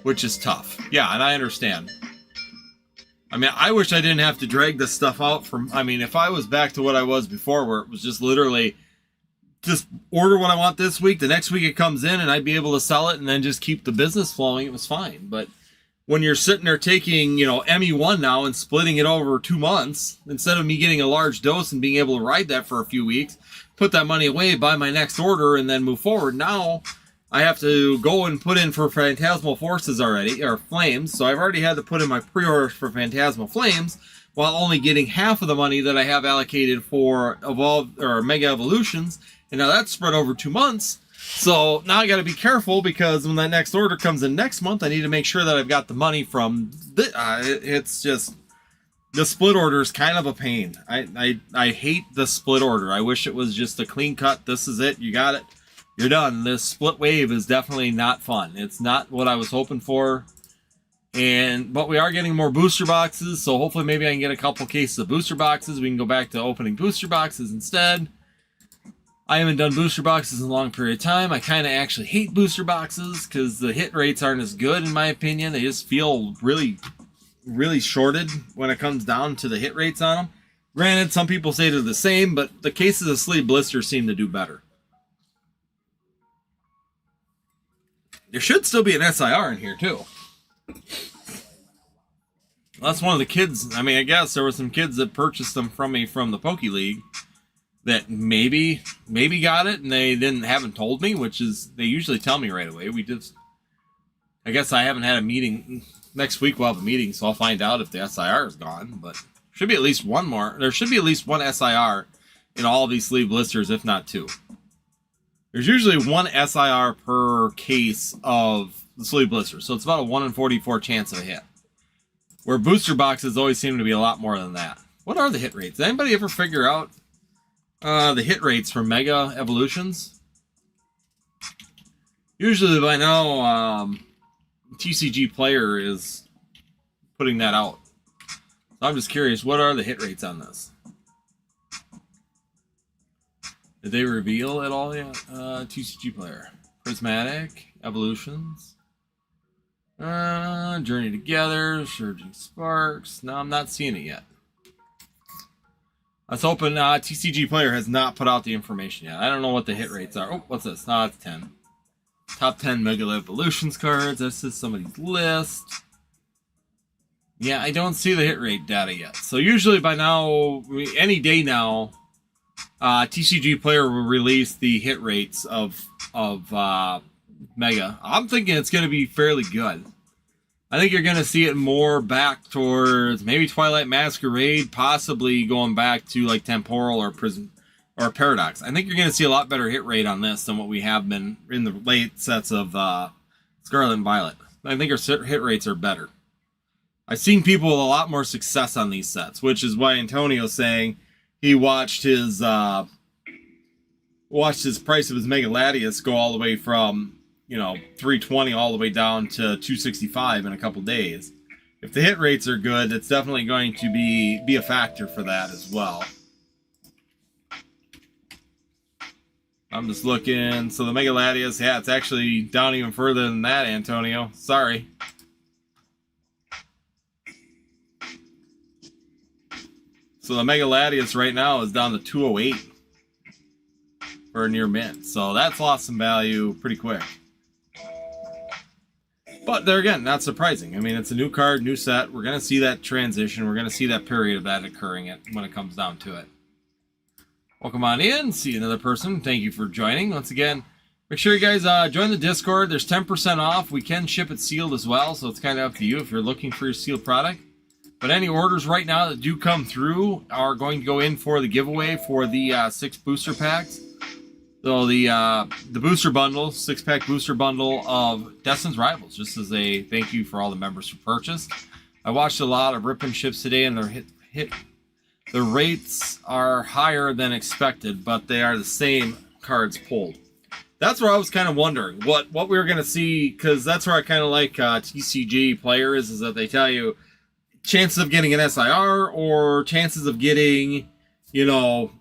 Speaker 1: which is tough. Yeah, and I understand. I mean, I wish I didn't have to drag this stuff out from... I mean, if I was back to what I was before, where it was just literally... just order what I want this week, the next week it comes in, and I'd be able to sell it and then just keep the business flowing, it was fine. But when you're sitting there taking, you know, ME1 now and splitting it over 2 months, instead of me getting a large dose and being able to ride that for a few weeks, put that money away, buy my next order, and then move forward, now I have to go and put in for Phantasmal Forces already, or Flames, so I've already had to put in my pre-orders for Phantasmal Flames, while only getting half of the money that I have allocated for Evolved or Mega Evolutions, and now that's spread over 2 months. So now I got to be careful, because when that next order comes in next month, I need to make sure that I've got the money from... it's just... the split order is kind of a pain. I hate the split order. I wish it was just a clean cut. This is it. You got it. You're done. This split wave is definitely not fun. It's not what I was hoping for. But we are getting more booster boxes, so hopefully maybe I can get a couple cases of booster boxes. We can go back to opening booster boxes instead. I haven't done booster boxes in a long period of time. I kind of actually hate booster boxes because the hit rates aren't as good, in my opinion. They just feel really, really shorted when it comes down to the hit rates on them. Granted, some people say they're the same, but the cases of sleeve blisters seem to do better. There should still be an SIR in here, too. That's one of the kids. I mean, I guess there were some kids that purchased them from me from the Poke League that maybe got it, and they haven't told me, which is, they usually tell me right away. I guess I haven't had a meeting. Next week we'll have a meeting, so I'll find out if the SIR is gone, but should be at least one more. There should be at least one SIR in all of these sleeve blisters, if not 2. There's usually 1 SIR per case of the sleeve blister, so it's about a 1 in 44 chance of a hit. Where booster boxes always seem to be a lot more than that. What are the hit rates? Did anybody ever figure out the hit rates for Mega Evolutions? Usually by now, TCG Player is putting that out. So I'm just curious, what are the hit rates on this? Did they reveal at all yet? TCG Player. Prismatic, Evolutions. Journey Together, Surging Sparks. No, I'm not seeing it yet. Let's open. TCG Player has not put out the information yet. I don't know what the hit rates are. Oh, what's this? No, it's 10. Top 10 Mega Evolutions cards. This is somebody's list. Yeah, I don't see the hit rate data yet. So usually by now, any day now, TCG Player will release the hit rates of Mega. I'm thinking it's going to be fairly good. I think you're going to see it more back towards maybe Twilight Masquerade, possibly going back to like Temporal or Prism or Paradox. I think you're going to see a lot better hit rate on this than what we have been in the late sets of Scarlet and Violet. I think our hit rates are better. I've seen people with a lot more success on these sets, which is why Antonio's saying he watched his price of his Mega Latias go all the way from, you know, 320 all the way down to 265 in a couple days. If the hit rates are good, it's definitely going to be a factor for that as well. I'm just looking. So the Mega Latias, yeah, it's actually down even further than that, Antonio. Sorry. So the Mega Latias right now is down to 208 for a near mint. So that's lost some value pretty quick. But there again, not surprising. I mean, it's a new card, new set. We're going to see that transition. We're going to see that period of that occurring when it comes down to it. Welcome on in. See another person. Thank you for joining. Once again, make sure you guys join the Discord. There's 10% off. We can ship it sealed as well, so it's kind of up to you if you're looking for your sealed product. But any orders right now that do come through are going to go in for the giveaway for the 6 booster packs. So the booster bundle, 6-pack booster bundle of Destin's Rivals, just as a thank you for all the members who purchased. I watched a lot of rip and ships today, and the rates are higher than expected, but they are the same cards pulled. That's where I was kind of wondering what we were going to see, because that's where I kind of like TCG players, is that they tell you chances of getting an SIR or chances of getting, you know,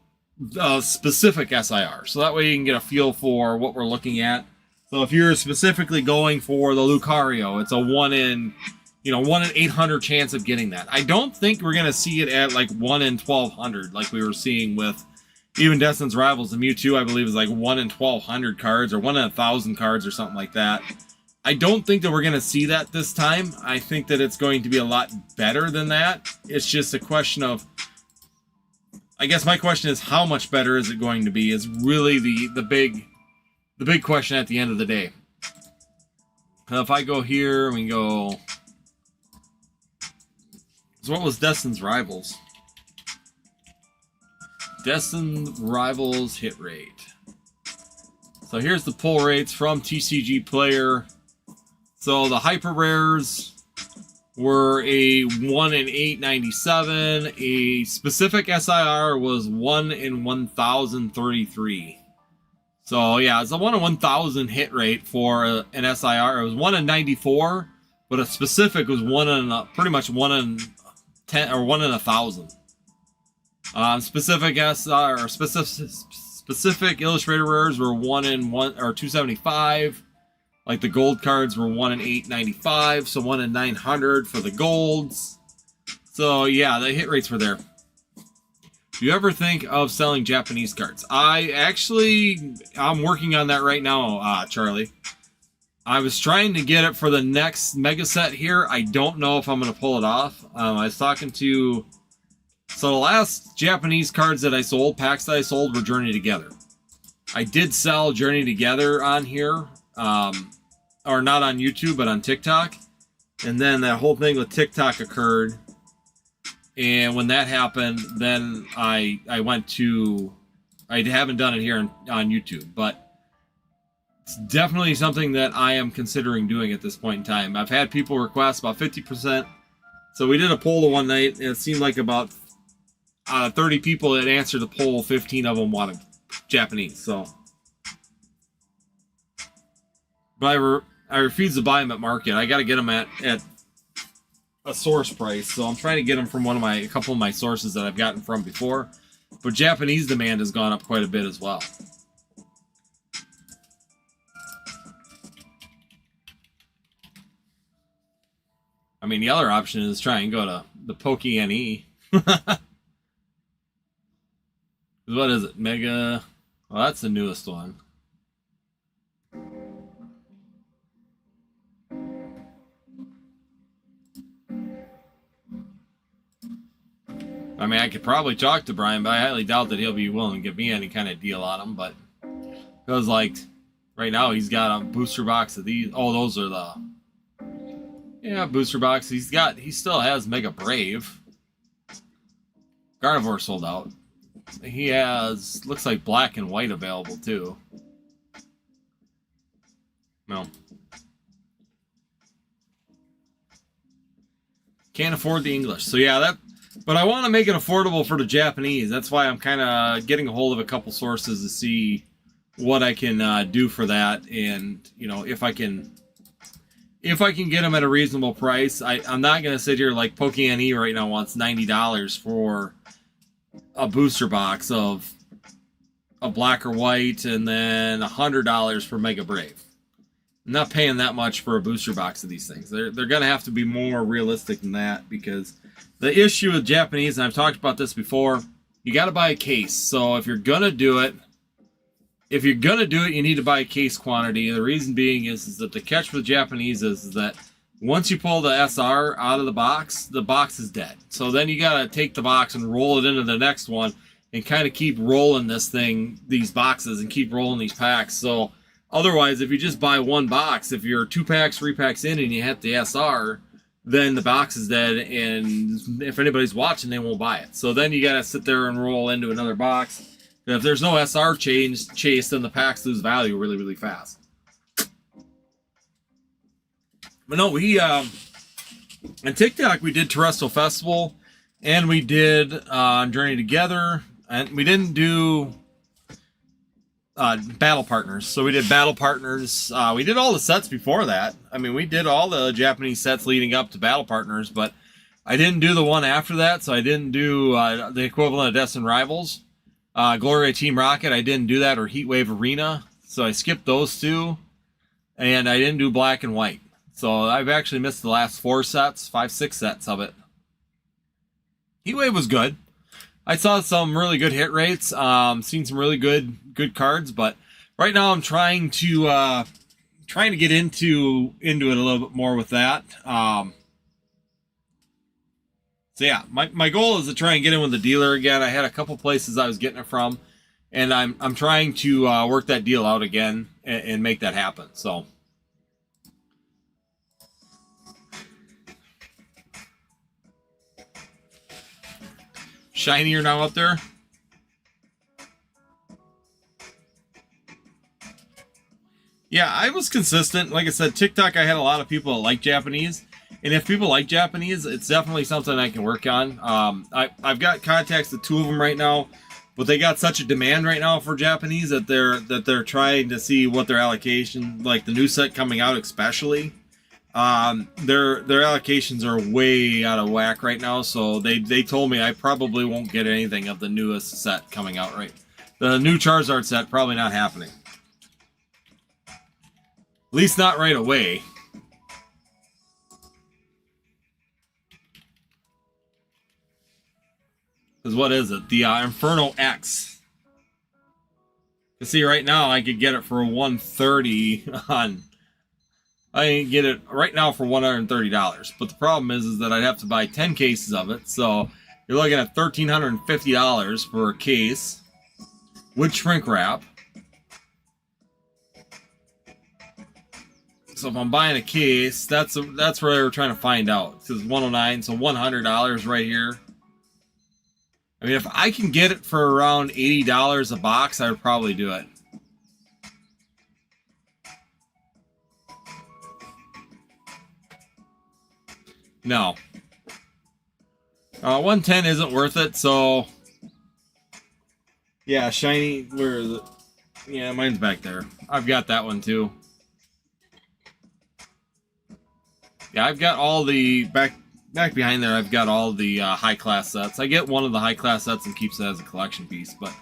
Speaker 1: a specific SIR. So that way you can get a feel for what we're looking at. So if you're specifically going for the Lucario, it's a 1 in you know, 1 in 800 chance of getting that. I don't think we're going to see it at like 1 in 1200 like we were seeing with even Destin's Rivals. The Mewtwo, I believe, is like 1 in 1200 cards or 1 in 1000 cards or something like that. I don't think that we're going to see that this time. I think that it's going to be a lot better than that. It's just a question of, I guess my question is, how much better is it going to be is really the big question at the end of the day. Now, if I go here, we go... So what was Destin's Rivals? Destin's Rivals hit rate. So here's the pull rates from TCG Player. So the hyper rares were a 1 in 897. A specific SIR was 1 in 1033. So yeah, it's a 1 in 1000 hit rate for an SIR. It was 1 in 94, but a specific was 1 in pretty much 1 in 10 or 1 in 1000. Specific SIR or specific illustrator rares were 1 in 1 or 275. Like the gold cards were 1 in 895, so 1 in 900 for the golds. So yeah, the hit rates were there. Do you ever think of selling Japanese cards? I'm working on that right now, Charlie. I was trying to get it for the next mega set here. I don't know if I'm going to pull it off. I was talking to... So the last Japanese cards that I sold, packs that I sold, were Journey Together. I did sell Journey Together on here. Or not on YouTube, but on TikTok. And then that whole thing with TikTok occurred. And when that happened, then I went to... I haven't done it here on YouTube, but it's definitely something that I am considering doing at this point in time. I've had people request about 50%. So we did a poll the one night, and it seemed like about 30 people that answered the poll, 15 of them wanted Japanese. So, but I refuse to buy them at market. I got to get them at a source price. So I'm trying to get them from a couple of my sources that I've gotten from before. But Japanese demand has gone up quite a bit as well. I mean, the other option is try and go to the Poke-NE. What is it? Mega... Well, that's the newest one. I mean, I could probably talk to Brian, but I highly doubt that he'll be willing to give me any kind of deal on them. But because, like, right now he's got a booster box of these. Oh, those are the... Yeah, booster box. He still has Mega Brave. Gardevoir sold out. He has, looks like black and white available too. No. Can't afford the English. So yeah, but I want to make it affordable for the Japanese. That's why I'm kind of getting a hold of a couple sources to see what I can do for that. And, you know, if I can get them at a reasonable price. I'm not going to sit here like Poke-NE right now wants $90 for a booster box of a black or white, and then $100 for Mega Brave. I'm not paying that much for a booster box of these things. They're going to have to be more realistic than that, because the issue with Japanese, and I've talked about this before, you got to buy a case. So if you're going to do it, you need to buy a case quantity. The reason being is that the catch with Japanese is that once you pull the SR out of the box is dead. So then you got to take the box and roll it into the next one and kind of keep rolling these boxes, and keep rolling these packs. So otherwise, if you just buy one box, if you're 2 packs, 3 packs in and you hit the SR, then the box is dead, and if anybody's watching, they won't buy it. So then you got to sit there and roll into another box. And if there's no SR chase, then the packs lose value really, really fast. But no, on TikTok, we did Terrestrial Festival, and we did Journey Together, and we didn't do Battle Partners. So we did Battle Partners. We did all the sets before that. I mean, we did all the Japanese sets leading up to Battle Partners, but I didn't do the one after that, so I didn't do the equivalent of Destin Rivals. Gloria Team Rocket, I didn't do that, or Heatwave Arena, so I skipped those two, and I didn't do black and white. So I've actually missed the last 4 sets, 5, 6 sets of it. Heatwave was good. I saw some really good hit rates, seen some really good cards, but right now I'm trying to get into it a little bit more with that. So yeah, my goal is to try and get in with the dealer again. I had a couple places I was getting it from, and I'm trying to work that deal out again and make that happen. So. Shinier now up there. Yeah, I was consistent. Like I said, TikTok, I had a lot of people that like Japanese. And if people like Japanese, it's definitely something I can work on. I've got contacts with 2 of them right now, but they got such a demand right now for Japanese that they're trying to see what their allocation, like the new set coming out especially. Their allocations are way out of whack right now, so they told me I probably won't get anything of the newest set coming out. Right, the new Charizard set probably not happening, at least not right away. Because what is it? The Inferno X. You see, right now I could get it for $130 on. I can get it right now for $130, but the problem is that I'd have to buy 10 cases of it, so you're looking at $1,350 for a case with shrink wrap. So if I'm buying a case, that's what we're trying to find out. Because $109, so $100 right here. I mean, if I can get it for around $80 a box, I would probably do it. No. 110 isn't worth it, so... Yeah, shiny, where is it? Yeah, mine's back there. I've got that one too. Yeah, I've got all the... Back behind there, I've got all the high-class sets. I get one of the high-class sets and keeps it as a collection piece, but...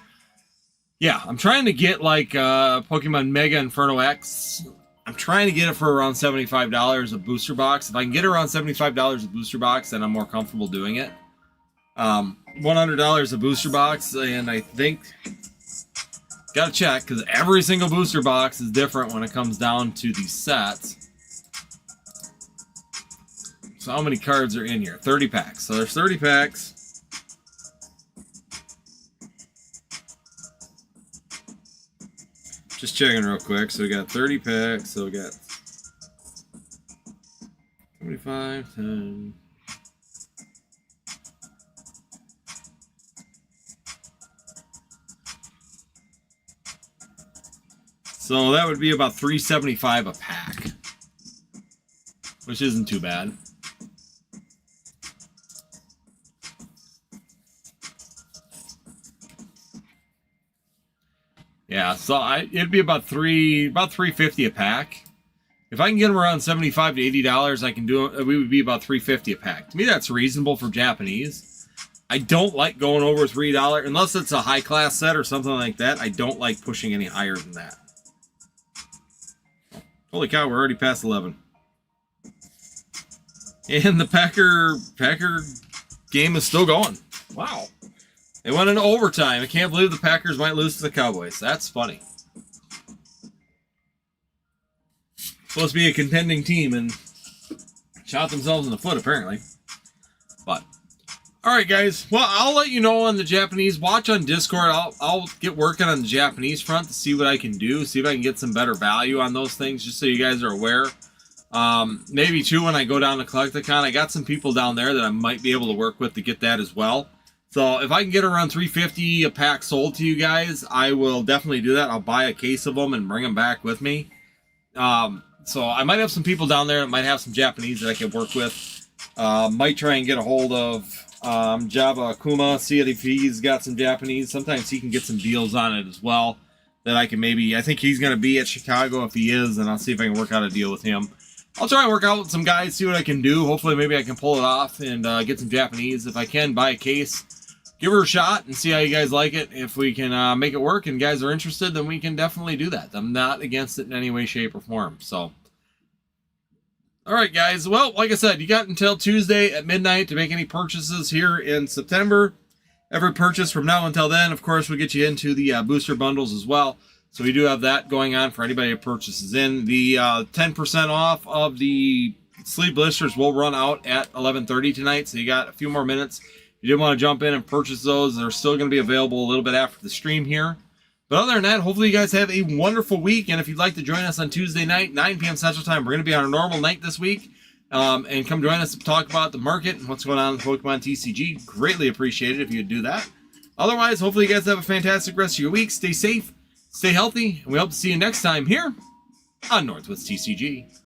Speaker 1: Yeah, I'm trying to get, like, Pokemon Mega Inferno X... I'm trying to get it for around $75 a booster box. If I can get around $75 a booster box, then I'm more comfortable doing it. $100 a booster box, and I think... Gotta check, because every single booster box is different when it comes down to these sets. So how many cards are in here? 30 packs. So there's 30 packs. Just checking real quick. So we got 30 packs. So we got 25, 10. So that would be about $3.75 a pack, which isn't too bad. Yeah, so it'd be about $3.50 a pack. If I can get them around $75 to $80, I can do it. We would be about $3.50 a pack. To me, that's reasonable for Japanese. I don't like going over $3 unless it's a high class set or something like that. I don't like pushing any higher than that. Holy cow, we're already past 11. And the Packer game is still going. Wow. They went into overtime. I can't believe the Packers might lose to the Cowboys. That's funny. Supposed to be a contending team and shot themselves in the foot, apparently. But, alright guys. Well, I'll let you know on the Japanese. Watch on Discord. I'll get working on the Japanese front to see what I can do. See if I can get some better value on those things, just so you guys are aware. Maybe, too, when I go down to Collecticon, I got some people down there that I might be able to work with to get that as well. So if I can get around $3.50 a pack sold to you guys, I will definitely do that. I'll buy a case of them and bring them back with me. So I might have some people down there that might have some Japanese that I can work with. Might try and get a hold of Java Akuma, see if he's got some Japanese. Sometimes he can get some deals on it as well that I can maybe... I think he's going to be at Chicago if he is, and I'll see if I can work out a deal with him. I'll try and work out with some guys, see what I can do. Hopefully maybe I can pull it off and get some Japanese. If I can, buy a case. Give her a shot and see how you guys like it. If we can make it work and guys are interested, then we can definitely do that. I'm not against it in any way, shape, or form. So, All right, guys. Well, like I said, you got until Tuesday at midnight to make any purchases here in September. Every purchase from now until then, of course, will get you into the booster bundles as well. So we do have that going on for anybody who purchases in. The 10% off of the sleeve blisters will run out at 11:30 tonight, so you got a few more minutes. If you did want to jump in and purchase those, they're still going to be available a little bit after the stream here. But other than that, hopefully you guys have a wonderful week. And if you'd like to join us on Tuesday night, 9 p.m. Central Time, we're going to be on our normal night this week. And come join us to talk about the market and what's going on with Pokemon TCG. Greatly appreciate it if you'd do that. Otherwise, hopefully you guys have a fantastic rest of your week. Stay safe, stay healthy, and we hope to see you next time here on Norhtwoods TCG.